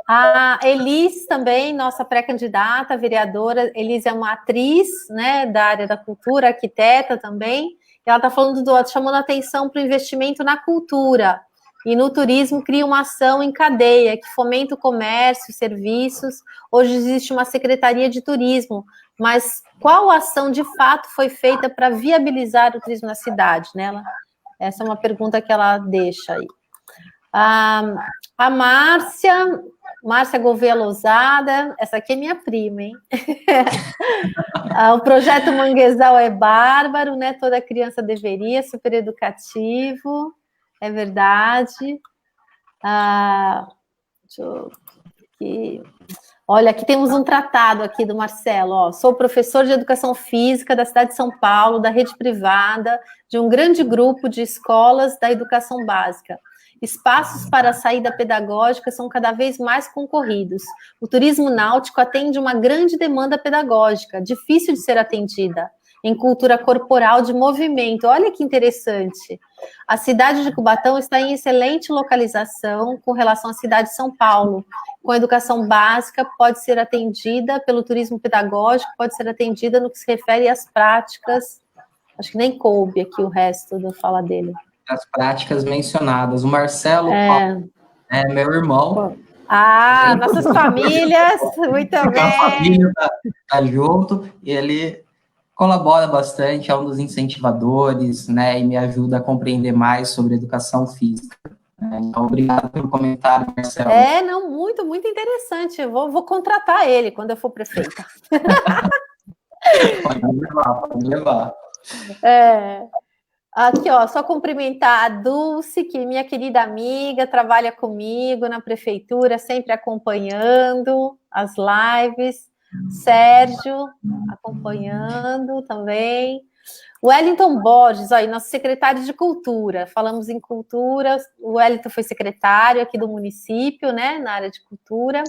A Elis também, nossa pré-candidata, vereadora, Elis é uma atriz, né, da área da cultura, arquiteta também, e ela está chamando a atenção para o investimento na cultura. E no turismo cria uma ação em cadeia, que fomenta o comércio, serviços. Hoje existe uma secretaria de turismo, mas qual ação de fato foi feita para viabilizar o turismo na cidade, né? Essa é uma pergunta que ela deixa aí. A Márcia Márcia Gouveia Lousada, essa aqui é minha prima, hein? O projeto Manguezal é bárbaro, né? Toda criança deveria, super educativo, é verdade. Deixa eu aqui. Olha, aqui temos um tratado aqui do Marcelo. Ó. Sou professor de educação física da cidade de São Paulo, da rede privada, de um grande grupo de escolas da educação básica. Espaços para a saída pedagógica são cada vez mais concorridos. O turismo náutico atende uma grande demanda pedagógica, difícil de ser atendida, em cultura corporal de movimento. Olha que interessante. A cidade de Cubatão está em excelente localização com relação à cidade de São Paulo. Com a educação básica, pode ser atendida pelo turismo pedagógico, pode ser atendida no que se refere às práticas. Acho que nem coube aqui o resto da fala dele. As práticas mencionadas. O Marcelo é meu irmão. Nossas famílias, muito bem. A família tá junto, e ele colabora bastante, é um dos incentivadores, né, e me ajuda a compreender mais sobre educação física. Então, obrigado pelo comentário, Marcelo. Não, muito, muito interessante. Eu vou contratar ele quando eu for prefeita. Pode levar. Aqui, ó, só cumprimentar a Dulce, que minha querida amiga, trabalha comigo na prefeitura, sempre acompanhando as lives. Sérgio, acompanhando também. Wellington Borges, aí, nosso secretário de Cultura. Falamos em cultura, o Wellington foi secretário aqui do município, né, na área de cultura.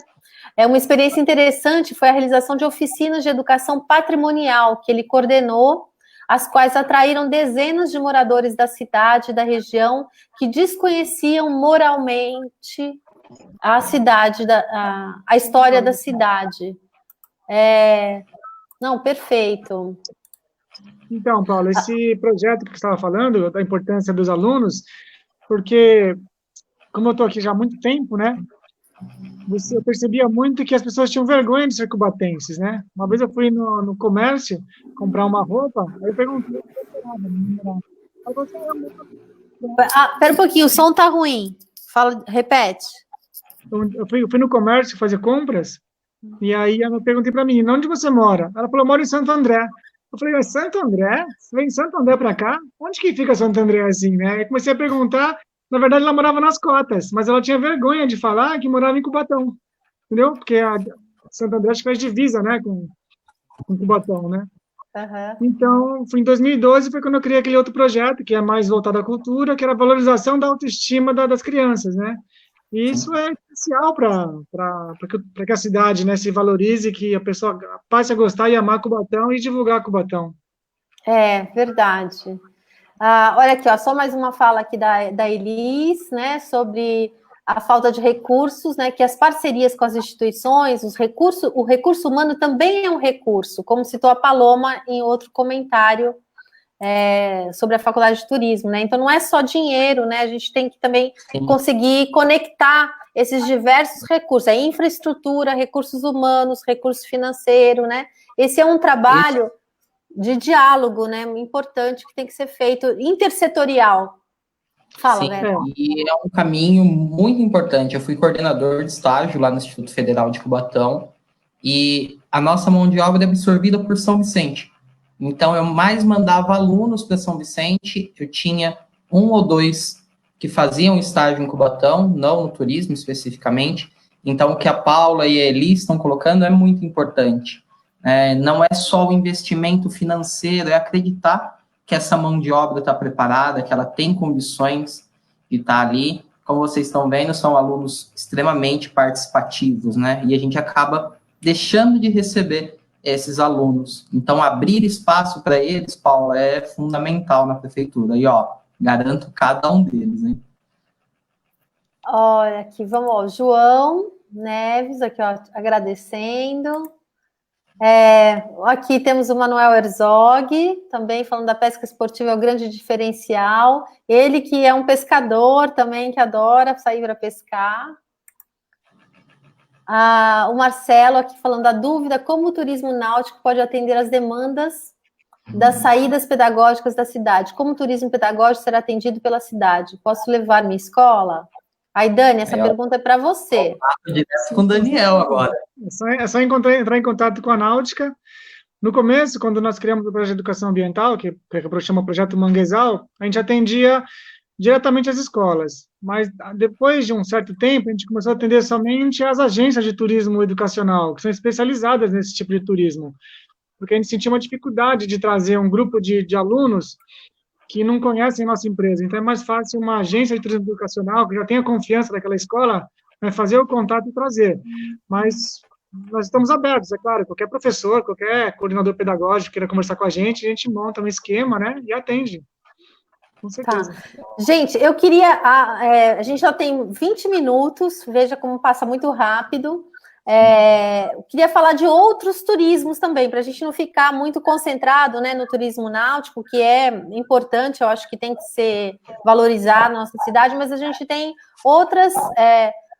Uma experiência interessante foi a realização de oficinas de educação patrimonial que ele coordenou, as quais atraíram dezenas de moradores da cidade e da região que desconheciam moralmente a cidade, a história da cidade. Não, perfeito. Então, Paulo, esse projeto que você estava falando, da importância dos alunos, porque, como eu estou aqui já há muito tempo, né, eu percebia muito que as pessoas tinham vergonha de ser cubatenses, né? Uma vez eu fui no comércio comprar uma roupa, aí eu perguntei, Pera um pouquinho, o som tá ruim. Repete. Eu fui no comércio fazer compras, e aí eu perguntei para a menina, onde você mora? Ela falou, eu moro em Santo André. Eu falei, mas Santo André? Você vem de Santo André para cá? Onde que fica Santo André assim, né? Aí comecei a perguntar, na verdade ela morava nas Cotas, mas ela tinha vergonha de falar que morava em Cubatão, entendeu? Porque a Santo André acho que faz divisa, né, com Cubatão, né? Uhum. Então, foi em 2012 foi quando eu criei aquele outro projeto, que é mais voltado à cultura, que era a valorização da autoestima das crianças, né? E isso é essencial para que a cidade, né, se valorize, que a pessoa passe a gostar e amar Cubatão e divulgar Cubatão. Verdade. Olha aqui, ó, só mais uma fala aqui da Elis, né, sobre a falta de recursos, né, que as parcerias com as instituições, o recurso humano também é um recurso, como citou a Paloma em outro comentário sobre a faculdade de turismo, né? Então não é só dinheiro, né? A gente tem que também conseguir conectar esses diversos recursos, infraestrutura, recursos humanos, recurso financeiro, né? Esse é um trabalho de diálogo, né? Importante que tem que ser feito intersetorial. Fala, Vera. E é um caminho muito importante. Eu fui coordenador de estágio lá no Instituto Federal de Cubatão e a nossa mão de obra é absorvida por São Vicente. Então, eu mais mandava alunos para São Vicente, eu tinha 1 ou 2 que faziam estágio em Cubatão, não no turismo especificamente. Então, o que a Paula e a Eli estão colocando é muito importante. Não é só o investimento financeiro, é acreditar que essa mão de obra está preparada, que ela tem condições de estar ali. Como vocês estão vendo, são alunos extremamente participativos, né? E a gente acaba deixando de receber esses alunos. Então, abrir espaço para eles, Paulo, é fundamental na prefeitura. E, ó, garanto cada um deles, hein? Olha aqui, vamos ao João Neves, aqui, ó, agradecendo. Aqui temos o Manuel Herzog, também falando da pesca esportiva é o grande diferencial. Ele que é um pescador também, que adora sair para pescar. O Marcelo aqui falando da dúvida, como o turismo náutico pode atender às demandas das saídas pedagógicas da cidade? Como o turismo pedagógico será atendido pela cidade? Posso levar minha escola? Aí, Dani, essa pergunta é para você. Direto com o Daniel agora. É só entrar em contato com a Náutica. No começo, quando nós criamos o projeto de educação ambiental, que chama Projeto Manguezal, a gente atendia diretamente as escolas. Mas depois de um certo tempo, a gente começou a atender somente as agências de turismo educacional, que são especializadas nesse tipo de turismo. Porque a gente sentia uma dificuldade de trazer um grupo de alunos que não conhecem a nossa empresa. Então, é mais fácil uma agência de turismo educacional, que já tem a confiança daquela escola, fazer o contato e trazer. Mas nós estamos abertos, é claro, qualquer professor, qualquer coordenador pedagógico queira conversar com a gente monta um esquema, né, e atende. Com certeza. Tá. Gente, eu queria... a gente já tem 20 minutos, veja como passa muito rápido. Eu queria falar de outros turismos também, para a gente não ficar muito concentrado, né, no turismo náutico, que é importante, eu acho que tem que ser valorizado na nossa cidade, mas a gente tem outras...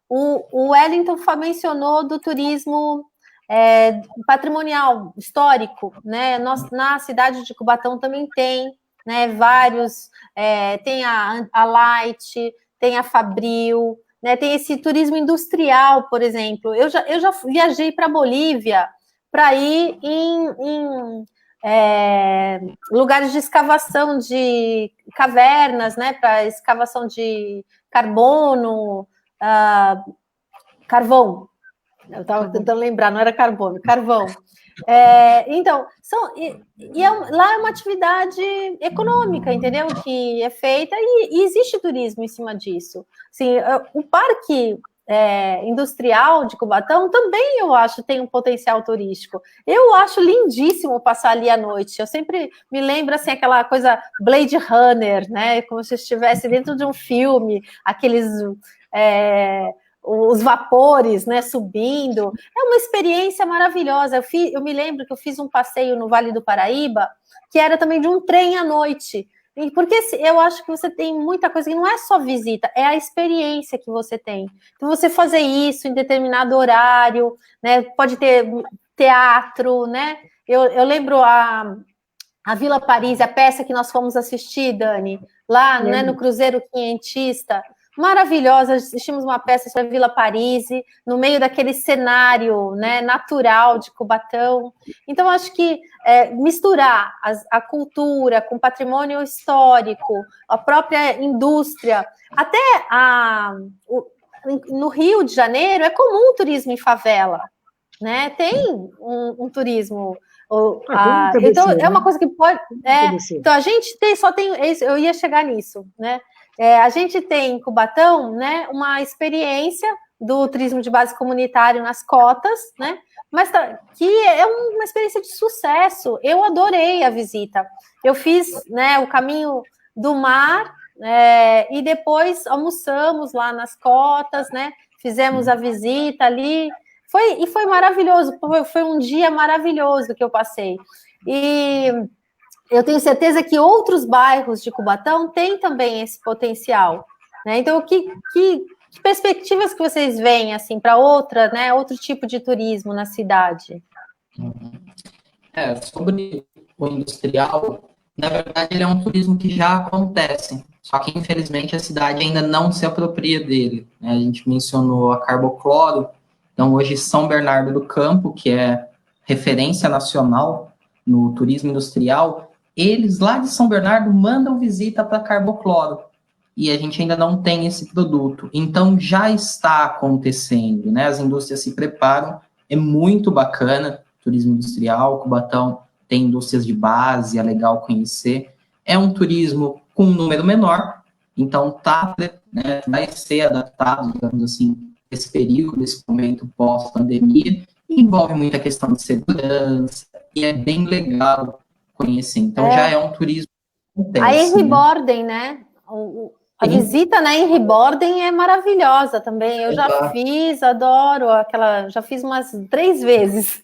O Wellington mencionou do turismo patrimonial, histórico, né? Na cidade de Cubatão também tem, né, vários, tem a Light, tem a Fabril, né, tem esse turismo industrial, por exemplo. Eu já viajei para a Bolívia para ir em lugares de escavação de cavernas, né, para escavação de carbono, carvão. Eu estava tentando lembrar, não era carbono, carvão. Então, lá é uma atividade econômica, entendeu? Que é feita e existe turismo em cima disso. Assim, o parque industrial de Cubatão também, eu acho, tem um potencial turístico. Eu acho lindíssimo passar ali à noite. Eu sempre me lembro, assim, aquela coisa Blade Runner, né? Como se estivesse dentro de um filme, aqueles... os vapores, né, subindo, é uma experiência maravilhosa. Eu me lembro que eu fiz um passeio no Vale do Paraíba, que era também de um trem à noite, porque eu acho que você tem muita coisa que não é só visita, é a experiência que você tem. Então, você fazer isso em determinado horário, né, pode ter teatro, né, eu lembro a Vila Paris, a peça que nós fomos assistir, Dani, lá, né, no Cruzeiro Quinhentista, maravilhosa, assistimos uma peça sobre a Vila Paris, no meio daquele cenário, né, natural de Cubatão. Então, acho que misturar a cultura com patrimônio histórico, a própria indústria, até no Rio de Janeiro é comum o turismo em favela, né? Tem um turismo... então, é uma coisa que pode... então, a gente só tem... Eu ia chegar nisso, né? A gente tem em Cubatão, né, uma experiência do turismo de base comunitário nas cotas, né, mas que é uma experiência de sucesso. Eu adorei a visita. Eu fiz, né, o caminho do mar e depois almoçamos lá nas cotas, né, fizemos a visita ali. Foi maravilhoso. Foi um dia maravilhoso que eu passei. E eu tenho certeza que outros bairros de Cubatão têm também esse potencial, né? Então, que perspectivas que vocês veem, assim, para outro tipo de turismo na cidade? Sobre o industrial, na verdade, ele é um turismo que já acontece, só que, infelizmente, a cidade ainda não se apropria dele, né? A gente mencionou a Carbocloro, então, hoje, São Bernardo do Campo, que é referência nacional no turismo industrial, eles lá de São Bernardo mandam visita para Carbocloro e a gente ainda não tem esse produto. Então, já está acontecendo, né? As indústrias se preparam, é muito bacana, turismo industrial, Cubatão tem indústrias de base, é legal conhecer. É um turismo com um número menor, então né, vai ser adaptado, digamos assim, esse período, esse momento pós-pandemia, envolve muita questão de segurança, e é bem legal conhecer. Então, já é um turismo que acontece, a Henry Borden, né? A visita na Henry Borden é maravilhosa também. Eu já fiz, adoro já fiz umas 3 vezes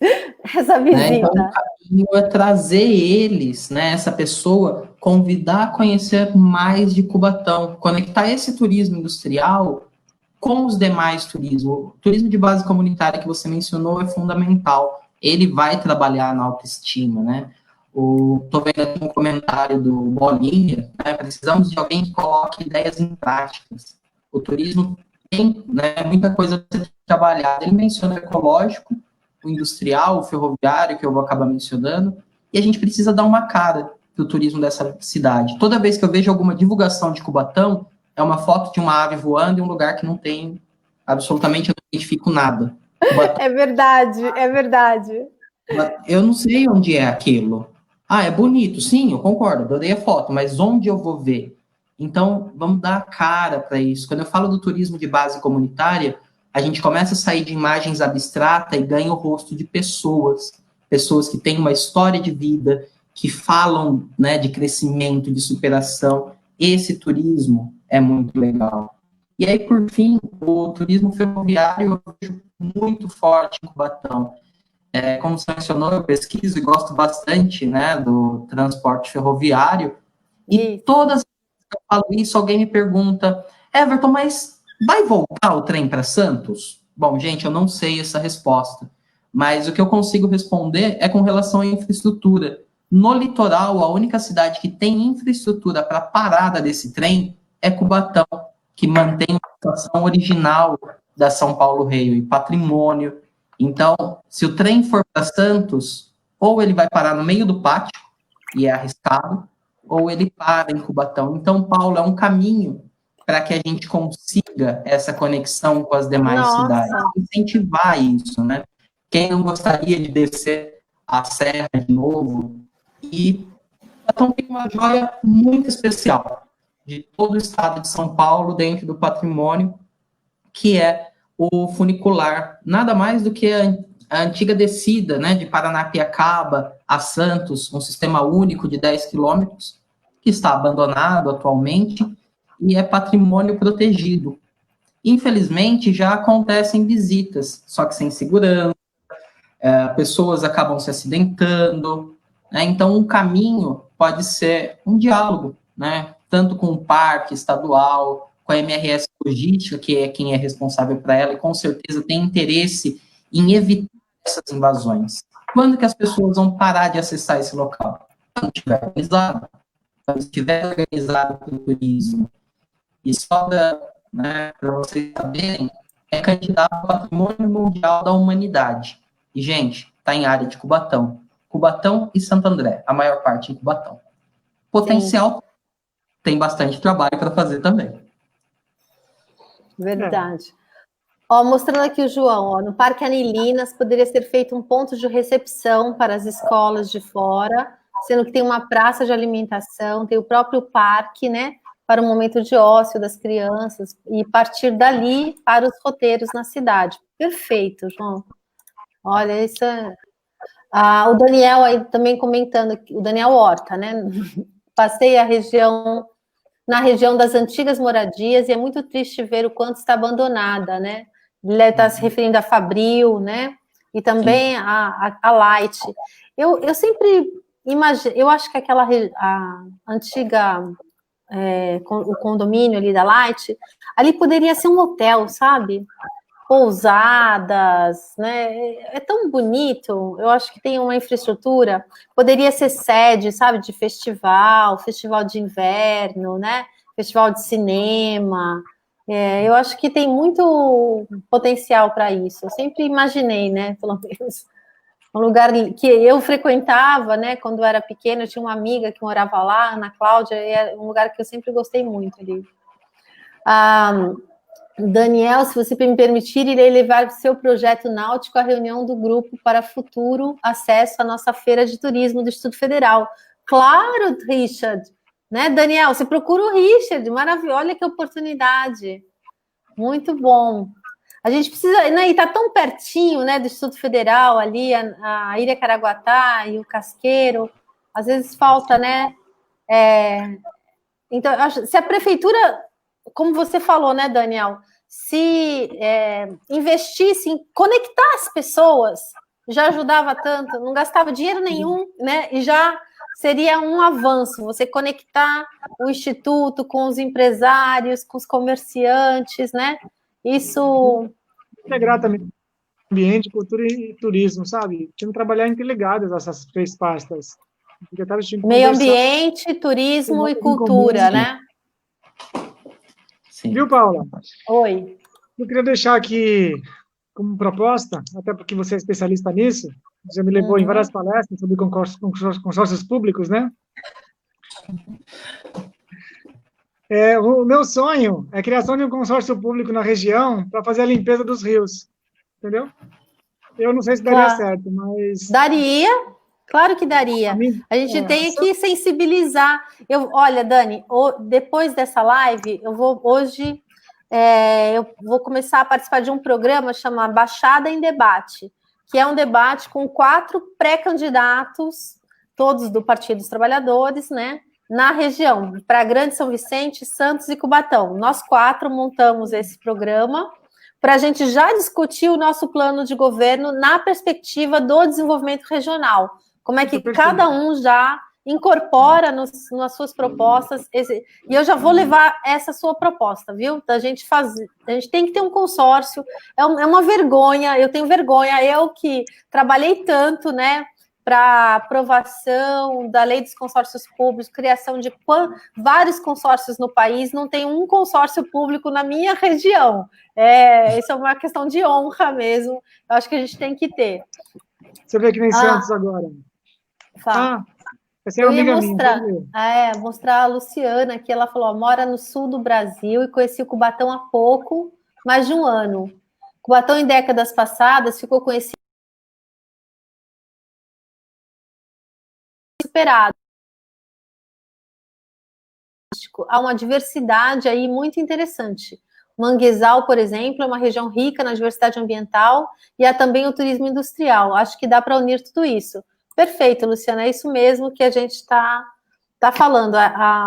essa visita. Então, o caminho é trazer eles, né, essa pessoa, convidar a conhecer mais de Cubatão, conectar esse turismo industrial com os demais turismos. O turismo de base comunitária que você mencionou é fundamental. Ele vai trabalhar na autoestima, né? Estou vendo aqui um comentário do Bolinha, né? Precisamos de alguém que coloque ideias em práticas. O turismo tem, né, muita coisa para ser trabalhada. Ele menciona o ecológico, o industrial, o ferroviário, que eu vou acabar mencionando, e a gente precisa dar uma cara para o turismo dessa cidade. Toda vez que eu vejo alguma divulgação de Cubatão, é uma foto de uma ave voando em um lugar que não tem absolutamente, eu não identifico nada. É verdade, é verdade. Eu não sei onde é aquilo. Ah, é bonito, sim, eu concordo, adorei a foto, mas onde eu vou ver? Então, vamos dar a cara para isso. Quando eu falo do turismo de base comunitária, a gente começa a sair de imagens abstratas e ganha o rosto de pessoas. Pessoas que têm uma história de vida, que falam, né, de crescimento, de superação. Esse turismo é muito legal. E aí, por fim, o turismo ferroviário eu vejo muito forte em Cubatão. Como você mencionou, eu pesquiso e gosto bastante, né, do transporte ferroviário, e todas as vezes que eu falo isso, alguém me pergunta, Everton, mas vai voltar o trem para Santos? Bom, gente, eu não sei essa resposta, mas o que eu consigo responder é com relação à infraestrutura. No litoral, a única cidade que tem infraestrutura para parada desse trem é Cubatão, que mantém a estação original da São Paulo Rail e patrimônio. Então, se o trem for para Santos, ou ele vai parar no meio do pátio, e é arriscado, ou ele para em Cubatão. Então, Paulo, é um caminho para que a gente consiga essa conexão com as demais cidades. Incentivar isso, né? Quem não gostaria de descer a serra de novo? E Cubatão tem uma joia muito especial de todo o estado de São Paulo, dentro do patrimônio, que é o funicular, nada mais do que a antiga descida, né, de Paranapiacaba a Santos, um sistema único de 10 quilômetros, que está abandonado atualmente e é patrimônio protegido. Infelizmente, já acontecem visitas, só que sem segurança, pessoas acabam se acidentando, né, então um caminho pode ser um diálogo, né, tanto com o parque estadual, com a MRS Logística, que é quem é responsável para ela, e com certeza tem interesse em evitar essas invasões. Quando que as pessoas vão parar de acessar esse local? Quando estiver organizado. Quando estiver organizado pelo turismo. E só para vocês saberem, é candidato ao Patrimônio Mundial da Humanidade. E, gente, está em área de Cubatão. Cubatão e Santo André, a maior parte em Cubatão. Potencial, sim. Tem bastante trabalho para fazer também. Verdade. Ó, mostrando aqui o João, ó, no Parque Anilinas poderia ser feito um ponto de recepção para as escolas de fora, sendo que tem uma praça de alimentação, tem o próprio parque, né, para o momento de ócio das crianças, e partir dali para os roteiros na cidade. Perfeito, João. Olha, isso é... o Daniel aí também comentando, o Daniel Horta, né, passei na região das antigas moradias, e é muito triste ver o quanto está abandonada, né? Ele está se referindo a Fabril, né? E também a Light. Eu sempre imagino, eu acho que a antiga, o condomínio ali da Light, ali poderia ser um hotel, sabe? Pousadas, né? É tão bonito. Eu acho que tem uma infraestrutura. Poderia ser sede, sabe, de festival de inverno, né? Festival de cinema. Eu acho que tem muito potencial para isso. Eu sempre imaginei, né? Pelo menos um lugar que eu frequentava, né? Quando eu era pequena, eu tinha uma amiga que morava lá, Ana Cláudia, e é um lugar que eu sempre gostei muito ali. Daniel, se você me permitir, irei levar o seu projeto náutico à reunião do grupo para futuro acesso à nossa feira de turismo do Instituto Federal. Claro, Richard, né, Daniel? Você procura o Richard, maravilha, olha que oportunidade. Muito bom. A gente precisa, né, e está tão pertinho, né, do Instituto Federal, ali, a Ilha Caraguatá e o Casqueiro, às vezes falta, né? Então, se a prefeitura, como você falou, né, Daniel, se investisse em conectar as pessoas, já ajudava tanto, não gastava dinheiro nenhum, né, e já seria um avanço, você conectar o Instituto com os empresários, com os comerciantes, né, isso... Integrar também ambiente, cultura e turismo, sabe? Tinha que trabalhar interligadas essas três pastas. Meio ambiente, turismo e cultura, né? Sim. Viu, Paula? Oi. Eu queria deixar aqui como proposta, até porque você é especialista nisso, já me levou em várias palestras sobre consórcios públicos, né? O meu sonho é a criação de um consórcio público na região para fazer a limpeza dos rios, entendeu? Eu não sei se daria Claro. certo, mas... Daria, claro que daria. A gente tem que sensibilizar. Olha, Dani, depois dessa live, eu vou começar a participar de um programa chamado Baixada em Debate, que é um debate com 4 pré-candidatos, todos do Partido dos Trabalhadores, né? Na região, para Grande São Vicente, Santos e Cubatão. Nós 4 montamos esse programa para a gente já discutir o nosso plano de governo na perspectiva do desenvolvimento regional. Como é que cada um já incorpora nas suas propostas, e eu já vou levar essa sua proposta, viu? A gente tem que ter um consórcio, é uma vergonha, eu tenho vergonha, eu que trabalhei tanto, né, para aprovação da lei dos consórcios públicos, criação de vários consórcios no país, não tem um consórcio público na minha região. Isso é uma questão de honra mesmo, eu acho que a gente tem que ter. Você vê que nem Santos agora. Essa é uma amiga minha. Mostrar a Luciana, que ela falou, mora no sul do Brasil e conheci o Cubatão há pouco, mais de um ano. Cubatão, em décadas passadas, ficou conhecido superado. Há uma diversidade aí muito interessante. Manguezal, por exemplo, é uma região rica na diversidade ambiental e há também o turismo industrial. Acho que dá para unir tudo isso. Perfeito, Luciana, é isso mesmo que a gente está falando.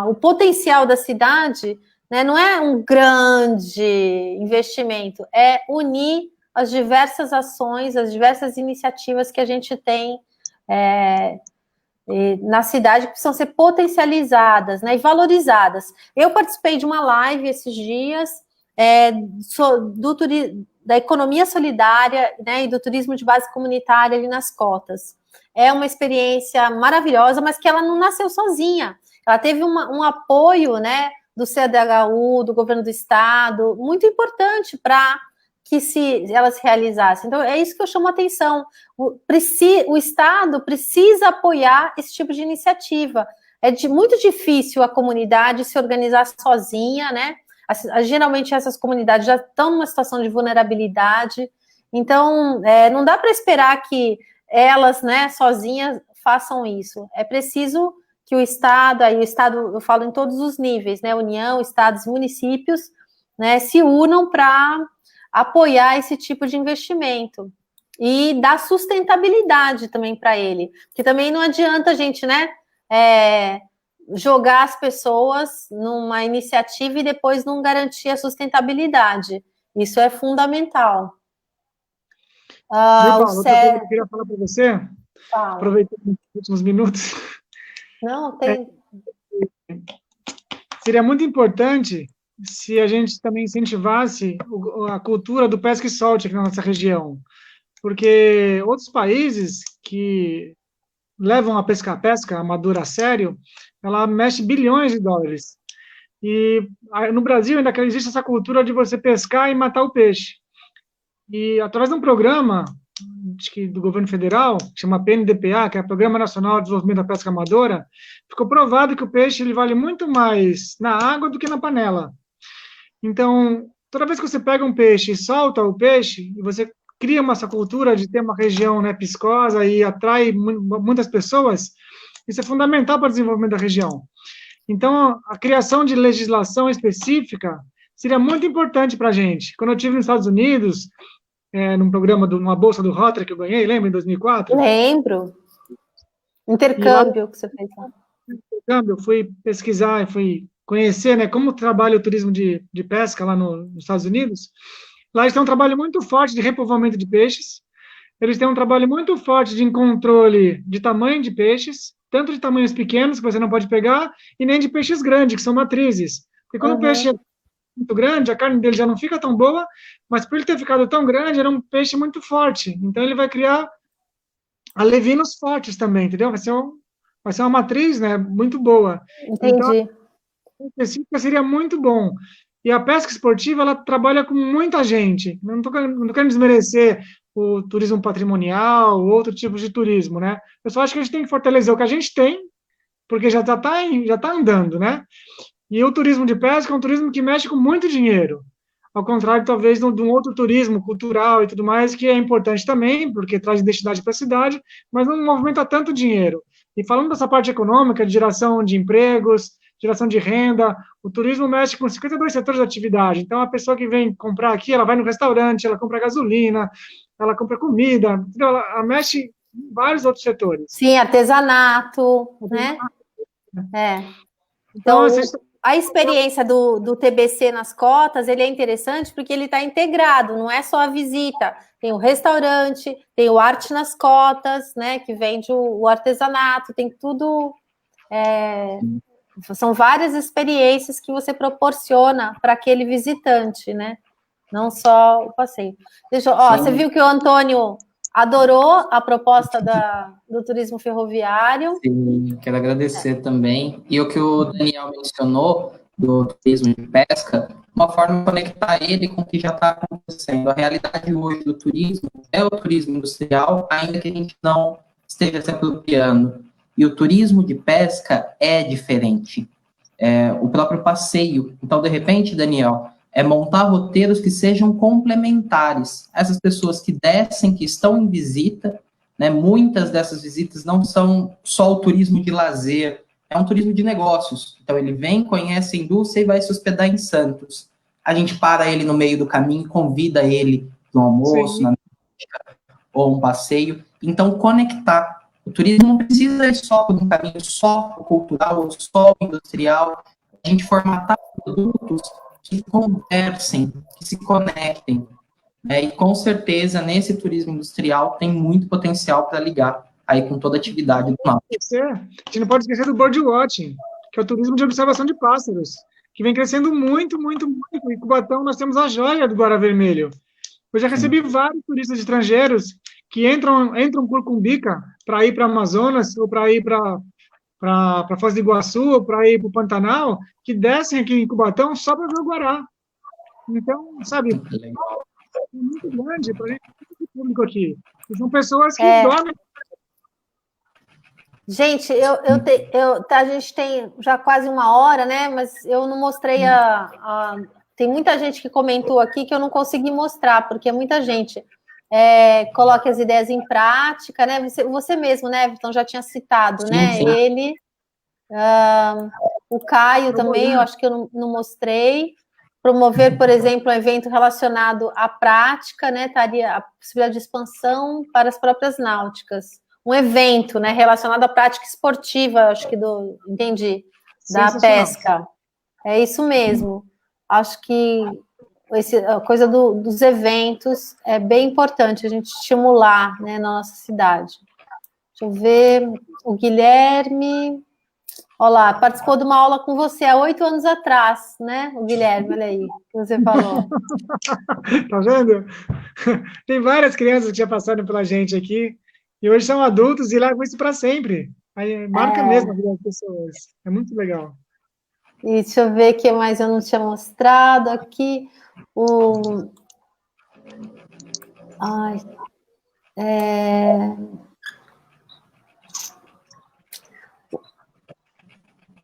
O potencial da cidade, né, não é um grande investimento, é unir as diversas ações, as diversas iniciativas que a gente tem na cidade, que precisam ser potencializadas, né, e valorizadas. Eu participei de uma live esses dias da economia solidária, né, e do turismo de base comunitária ali nas cotas. É uma experiência maravilhosa, mas que ela não nasceu sozinha. Ela teve um apoio, né, do CDHU, do governo do estado, muito importante para que ela se realizasse. Então, é isso que eu chamo a atenção. O Estado precisa apoiar esse tipo de iniciativa. Muito difícil a comunidade se organizar sozinha, né? Geralmente essas comunidades já estão numa situação de vulnerabilidade, então não dá para esperar que elas, né, sozinhas façam isso. É preciso que o Estado, eu falo em todos os níveis, né, União, Estados, municípios, né, se unam para apoiar esse tipo de investimento e dar sustentabilidade também para ele, porque também não adianta a gente, né, jogar as pessoas numa iniciativa e depois não garantir a sustentabilidade. Isso é fundamental. Paulo, outra coisa que eu queria falar para você, aproveitando os últimos minutos. Não, tem... Seria muito importante se a gente também incentivasse a cultura do pesca e solte aqui na nossa região, porque outros países que levam a pesca amadora a sério, ela mexe bilhões de dólares. E no Brasil ainda existe essa cultura de você pescar e matar o peixe. E através de um programa do governo federal, que chama PNDPA, que é o Programa Nacional de Desenvolvimento da Pesca Amadora, ficou provado que o peixe ele vale muito mais na água do que na panela. Então, toda vez que você pega um peixe e solta o peixe, e você cria essa cultura de ter uma região, né, piscosa e atrai muitas pessoas, isso é fundamental para o desenvolvimento da região. Então, a criação de legislação específica seria muito importante para a gente. Quando eu estive nos Estados Unidos, num programa, numa bolsa do Rotary que eu ganhei, lembra, em 2004? Lembro. Intercâmbio que você fez lá. Intercâmbio, eu fui pesquisar, fui conhecer, né, como trabalha o turismo de pesca lá nos Estados Unidos. Lá eles têm um trabalho muito forte de repovoamento de peixes, eles têm um trabalho muito forte de controle de tamanho de peixes, tanto de tamanhos pequenos, que você não pode pegar, e nem de peixes grandes, que são matrizes. Porque quando o peixe é muito grande, a carne dele já não fica tão boa, mas por ele ter ficado tão grande, era um peixe muito forte. Então, ele vai criar alevinos fortes também, entendeu? Vai ser uma matriz, né, muito boa. Entendi. Então, específica seria muito bom. E a pesca esportiva, ela trabalha com muita gente. Não tô querendo desmerecer o turismo patrimonial, outro tipo de turismo, né? Eu só acho que a gente tem que fortalecer o que a gente tem, porque já tá andando, né? E o turismo de pesca é um turismo que mexe com muito dinheiro. Ao contrário, talvez, de um outro turismo cultural e tudo mais, que é importante também, porque traz identidade para a cidade, mas não movimenta tanto dinheiro. E falando dessa parte econômica, de geração de empregos, geração de renda, o turismo mexe com 52 setores de atividade. Então, a pessoa que vem comprar aqui, ela vai no restaurante, ela compra gasolina, ela compra comida, ela mexe em vários outros setores. Sim, artesanato, né? Então, Então, a experiência do TBC nas cotas, ele é interessante porque ele está integrado, não é só a visita. Tem o restaurante, tem o arte nas cotas, né? Que vende o artesanato, tem tudo. São várias experiências que você proporciona para aquele visitante, né? Não só o passeio. Você viu que o Antônio adorou a proposta do turismo ferroviário. Sim, quero agradecer também. E o que o Daniel mencionou do turismo de pesca, uma forma de conectar ele com o que já está acontecendo. A realidade hoje do turismo é o turismo industrial, ainda que a gente não esteja se apropriando. E o turismo de pesca é diferente. O próprio passeio. Então, de repente, Daniel, é montar roteiros que sejam complementares. Essas pessoas que descem, que estão em visita, né, muitas dessas visitas não são só o turismo de lazer, é um turismo de negócios. Então, ele vem, conhece a indústria e vai se hospedar em Santos. A gente para ele no meio do caminho, convida ele para um almoço, ou um passeio. Então, conectar. O turismo não precisa ir só por um caminho só cultural ou só industrial. A gente formatar produtos que conversem, que se conectem. E com certeza, nesse turismo industrial, tem muito potencial para ligar aí com toda a atividade do Náutico. A gente não pode esquecer do birdwatching, que é o turismo de observação de pássaros, que vem crescendo muito, muito, muito. Em Cubatão, nós temos a joia do Guara Vermelho. Eu já recebi vários turistas estrangeiros que entram por Cumbica para ir para Amazonas ou para ir para Foz do Iguaçu ou para ir para o Pantanal, que descem aqui em Cubatão só para ver o Guará. Então, sabe, é muito grande para a gente, muito público aqui. E são pessoas que dormem. Gente, a gente tem já quase uma hora, né? Mas eu não mostrei tem muita gente que comentou aqui que eu não consegui mostrar, porque é muita gente. Coloque as ideias em prática, né? Você mesmo, né, Everton, já tinha citado, Sim, né? sim. Ele, o Caio também, eu acho que eu não mostrei. Promover, por exemplo, um evento relacionado à prática, né? Estaria a possibilidade de expansão para as próprias náuticas. Um evento, né, relacionado à prática esportiva, acho que entendi, da pesca. É isso mesmo. Acho que a coisa dos eventos é bem importante a gente estimular, né, na nossa cidade. Deixa eu ver, o Guilherme, olha lá, participou de uma aula com você há 8 anos atrás, né, o Guilherme, olha aí, que você falou. Tá vendo? Tem várias crianças que já passaram pela gente aqui, e hoje são adultos e levam isso para sempre. Aí marca mesmo a vida das pessoas. É muito legal. E deixa eu ver o que mais eu não tinha mostrado aqui.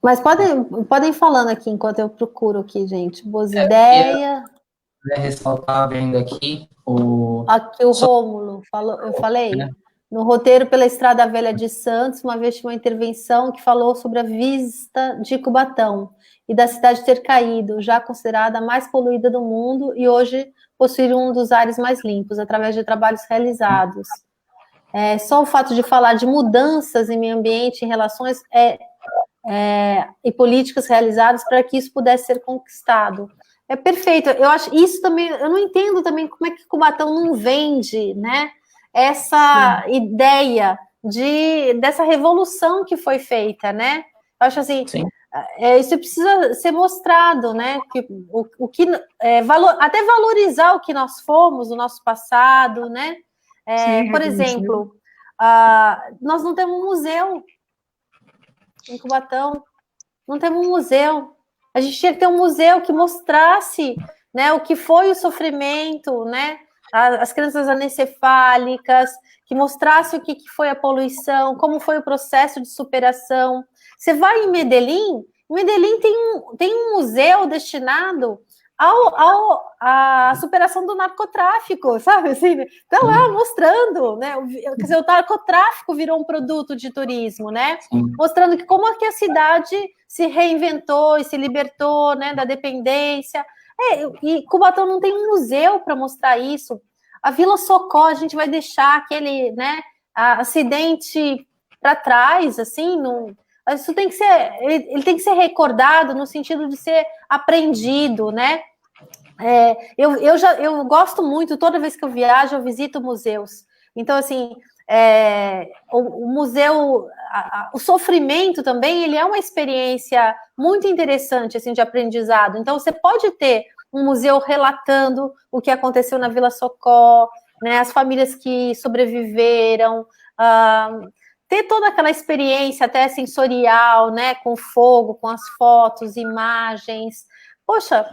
Mas podem falando aqui enquanto eu procuro aqui, gente. Boas ideias. Ressaltar vendo aqui Aqui o Rômulo falou, eu falei. No roteiro pela Estrada Velha de Santos, uma vez tinha uma intervenção que falou sobre a vista de Cubatão e da cidade ter caído, já considerada a mais poluída do mundo e hoje possuir um dos ares mais limpos, através de trabalhos realizados. Só o fato de falar de mudanças em meio ambiente, em relações e políticas realizadas para que isso pudesse ser conquistado. É perfeito. Eu acho isso também. Eu não entendo também como é que Cubatão não vende, né? Essa ideia dessa revolução que foi feita, né? Eu acho assim, isso precisa ser mostrado, né? Até valorizar o que nós fomos, o nosso passado, né? Por exemplo, nós não temos um museu em Cubatão, não temos um museu. A gente tinha que ter um museu que mostrasse, né, o que foi o sofrimento, né, as crianças anencefálicas, que mostrasse o que foi a poluição, como foi o processo de superação. Você vai em Medellín tem um museu destinado à superação do narcotráfico, sabe? Assim, tá lá mostrando, né? Quer dizer, o narcotráfico virou um produto de turismo, né? Mostrando que como é que a cidade se reinventou e se libertou, né, da dependência. E Cubatão não tem um museu para mostrar isso. A Vila Socó, a gente vai deixar aquele, né, acidente para trás, assim, não. Isso tem que ser, ele tem que ser recordado no sentido de ser aprendido, né? Eu gosto muito, toda vez que eu viajo, eu visito museus. Então, assim, o museu, o sofrimento também, ele é uma experiência muito interessante, assim, de aprendizado. Então, você pode ter um museu relatando o que aconteceu na Vila Socó, né, as famílias que sobreviveram, ter toda aquela experiência até sensorial, né, com fogo, com as fotos, imagens. Poxa,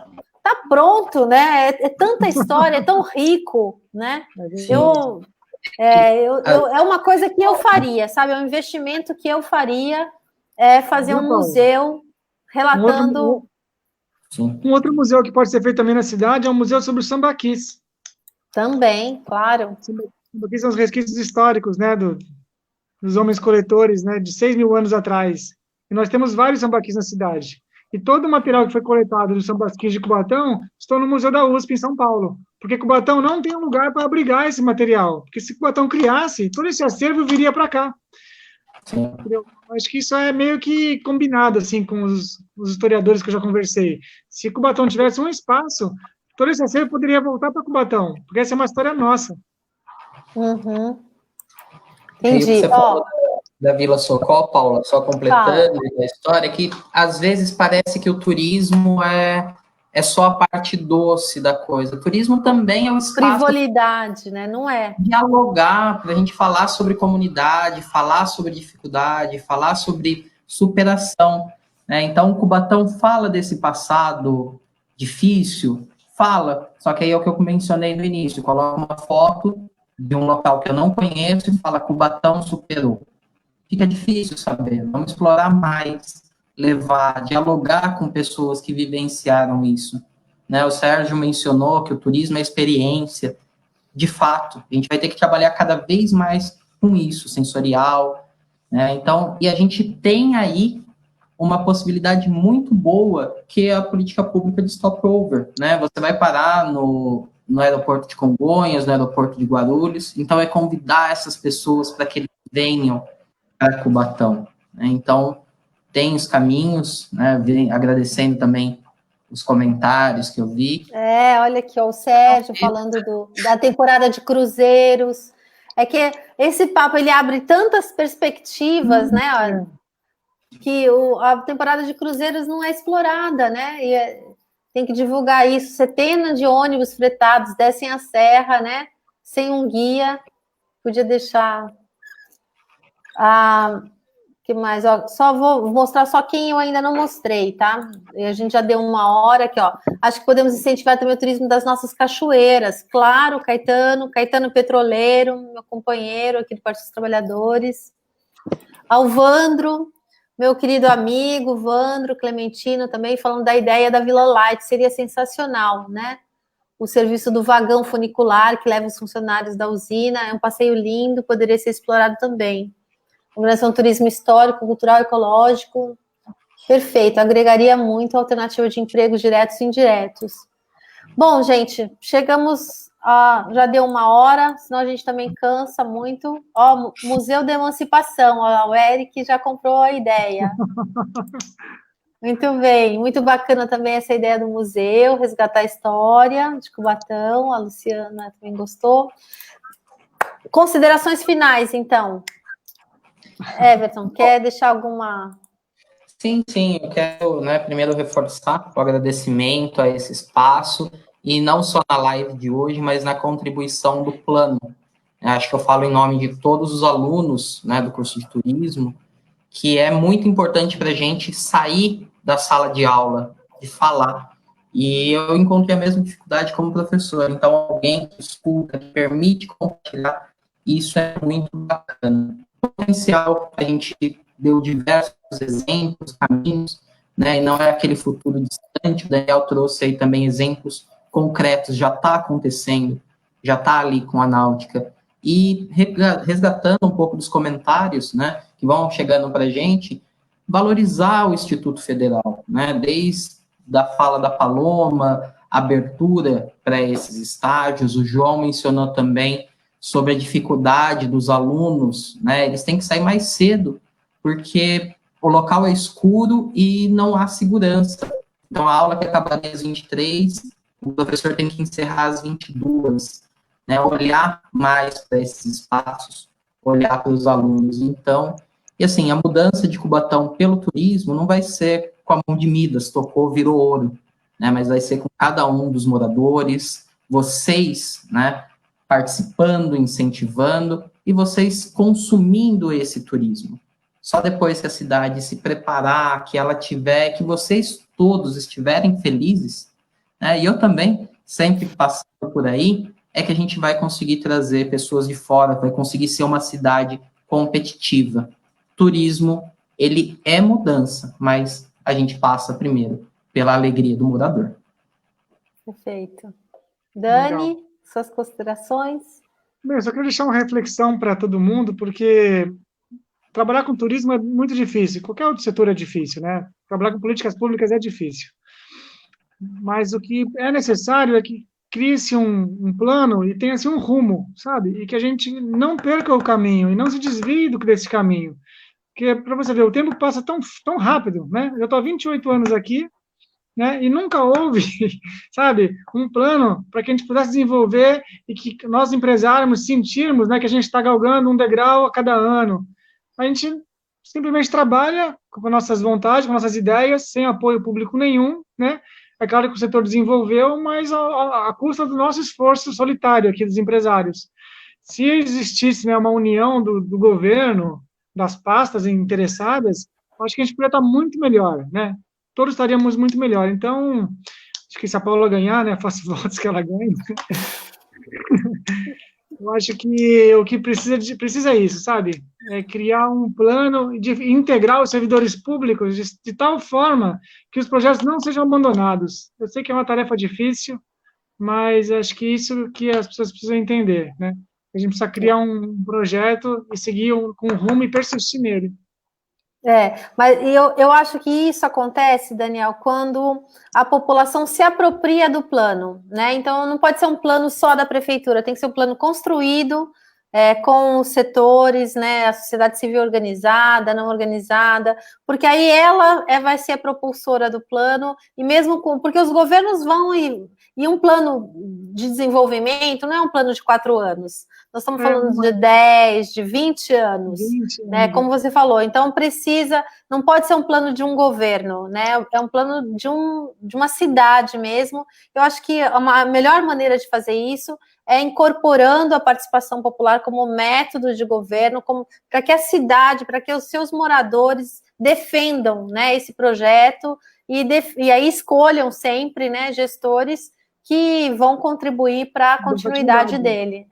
tá pronto, né? É tanta história, é tão rico, né? É uma coisa que eu faria, sabe? É um investimento que eu faria, fazer um museu relatando. Um outro museu que pode ser feito também na cidade é um museu sobre os sambaquis. Também, claro. Sambaquis são os resquícios históricos, né, dos homens coletores, né, de 6.000 anos atrás. E nós temos vários sambaquis na cidade. E todo o material que foi coletado dos sambaquis de Cubatão estão no Museu da USP, em São Paulo. Porque Cubatão não tem um lugar para abrigar esse material. Porque se Cubatão criasse, todo esse acervo viria para cá. Entendeu? Acho que isso é meio que combinado assim, com os historiadores que eu já conversei. Se Cubatão tivesse um espaço, todo esse acervo poderia voltar para Cubatão. Porque essa é uma história nossa. Uhum. Entendi. Você falou da Vila Socó, Paula, só completando a história, que às vezes parece que o turismo é só a parte doce da coisa. O turismo também é um espaço... Frivolidade, né? Não é. Dialogar, para a gente falar sobre comunidade, falar sobre dificuldade, falar sobre superação, né? Então, o Cubatão fala desse passado difícil, fala, só que aí é o que eu mencionei no início, coloca uma foto de um local que eu não conheço e fala Cubatão superou. Fica difícil saber, vamos explorar mais, levar, dialogar com pessoas que vivenciaram isso, né? O Sérgio mencionou que o turismo é experiência, de fato, a gente vai ter que trabalhar cada vez mais com isso, sensorial, né? Então, e a gente tem aí uma possibilidade muito boa, que é a política pública de stopover, né? Você vai parar no aeroporto de Congonhas, no aeroporto de Guarulhos, então é convidar essas pessoas para que eles venham para Cubatão, né? Então, tem os caminhos, né? Agradecendo também os comentários que eu vi. Olha aqui, ó, o Sérgio falando da temporada de cruzeiros. É que esse papo, ele abre tantas perspectivas, né? Que a temporada de cruzeiros não é explorada, né? E tem que divulgar isso. Centenas de ônibus fretados descem a serra, né? Sem um guia. Podia deixar... que mais? Ó, só vou mostrar só quem eu ainda não mostrei, tá? E a gente já deu 1 hora aqui, ó. Acho que podemos incentivar também o turismo das nossas cachoeiras. Claro, Caetano Petroleiro, meu companheiro aqui do Partido dos Trabalhadores. Ao Vandro, meu querido amigo, Vandro Clementino, também falando da ideia da Vila Light, seria sensacional, né? O serviço do vagão funicular que leva os funcionários da usina, é um passeio lindo, poderia ser explorado também. Organização turismo histórico, cultural, ecológico. Perfeito, agregaria muito a alternativa de empregos diretos e indiretos. Bom, gente, chegamos já deu 1 hora, senão a gente também cansa muito. Ó, Museu da Emancipação, ó, o Eric já comprou a ideia. Muito bem, muito bacana também essa ideia do museu, resgatar a história de Cubatão, a Luciana também gostou. Considerações finais, então. Everton, quer deixar alguma... Sim, eu quero, primeiro reforçar o agradecimento a esse espaço, e não só na live de hoje, mas na contribuição do plano. Acho que eu falo em nome de todos os alunos, né, do curso de turismo, que é muito importante para a gente sair da sala de aula de falar. E eu encontrei a mesma dificuldade como professor. Então, alguém que escuta, que permite compartilhar, isso é muito bacana. O potencial, a gente deu diversos exemplos, caminhos, né? E não é aquele futuro distante. O Daniel trouxe aí também exemplos concretos, já está acontecendo, já está ali com a náutica. E resgatando um pouco dos comentários, né, que vão chegando para a gente, valorizar o Instituto Federal, né, desde a fala da Paloma, abertura para esses estágios, o João mencionou também sobre a dificuldade dos alunos, né, eles têm que sair mais cedo, porque o local é escuro e não há segurança. Então, a aula que acabaria às 23, o professor tem que encerrar às 22, né, olhar mais para esses espaços, olhar para os alunos. Então, e assim, a mudança de Cubatão pelo turismo não vai ser com a mão de Midas, tocou, virou ouro, né, mas vai ser com cada um dos moradores, vocês, né, participando, incentivando, e vocês consumindo esse turismo. Só depois que a cidade se preparar, que ela tiver, que vocês todos estiverem felizes, né, e eu também, sempre passando por aí, é que a gente vai conseguir trazer pessoas de fora, vai conseguir ser uma cidade competitiva. Turismo, ele é mudança, mas a gente passa primeiro pela alegria do morador. Perfeito. Dani, Legal. suas considerações? Bem, eu só quero deixar uma reflexão para todo mundo, porque trabalhar com turismo é muito difícil. Qualquer outro setor é difícil, né? Trabalhar com políticas públicas é difícil. Mas o que é necessário é que crie-se um plano e tenha-se um rumo, sabe? E que a gente não perca o caminho e não se desvie desse caminho. Porque, para você ver, o tempo passa tão rápido, né? Eu estou há 28 anos aqui, né? E nunca houve, sabe, um plano para que a gente pudesse desenvolver e que nós empresários sentirmos, né, que a gente está galgando um degrau a cada ano. A gente simplesmente trabalha com nossas vontades, com nossas ideias, sem apoio público nenhum, né? É claro que o setor desenvolveu, mas a custa do nosso esforço solitário aqui dos empresários. Se existisse, né, uma união do governo, das pastas interessadas, acho que a gente poderia estar muito melhor, né? Todos estaríamos muito melhor. Então, acho que se a Paula ganhar, né, faço votos que ela ganhe. Eu acho que o que precisa é isso, sabe? É criar um plano de integrar os servidores públicos de tal forma que os projetos não sejam abandonados. Eu sei que é uma tarefa difícil, mas acho que isso que as pessoas precisam entender, né? A gente precisa criar um projeto e seguir com rumo e persistir nele. Mas eu acho que isso acontece, Daniel, quando a população se apropria do plano, né? Então não pode ser um plano só da prefeitura, tem que ser um plano construído com os setores, né? A sociedade civil organizada, não organizada, porque aí ela vai ser a propulsora do plano, e mesmo porque os governos vão e um plano de desenvolvimento não é um plano de 4 anos. Nós estamos falando de 10, de 20 anos, 20 né? anos. Como você falou. Então, não pode ser um plano de um governo, né? É um plano de uma cidade mesmo. Eu acho que a melhor maneira de fazer isso é incorporando a participação popular como método de governo, para que a cidade, para que os seus moradores defendam, né, esse projeto e aí escolham sempre, né, gestores que vão contribuir para a continuidade dele.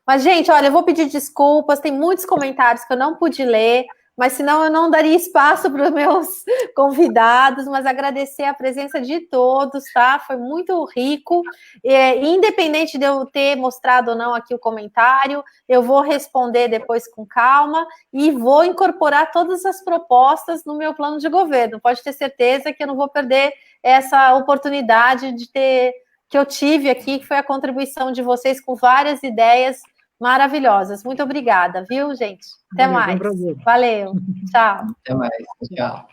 Mas, gente, olha, eu vou pedir desculpas, tem muitos comentários que eu não pude ler, mas senão eu não daria espaço para os meus convidados, mas agradecer a presença de todos, tá? Foi muito rico. Independente de eu ter mostrado ou não aqui o comentário, eu vou responder depois com calma e vou incorporar todas as propostas no meu plano de governo. Pode ter certeza que eu não vou perder essa oportunidade que eu tive aqui, que foi a contribuição de vocês com várias ideias maravilhosas. Muito obrigada, viu, gente? Até mais. Foi um prazer. Valeu. Tchau. Até mais. Tchau.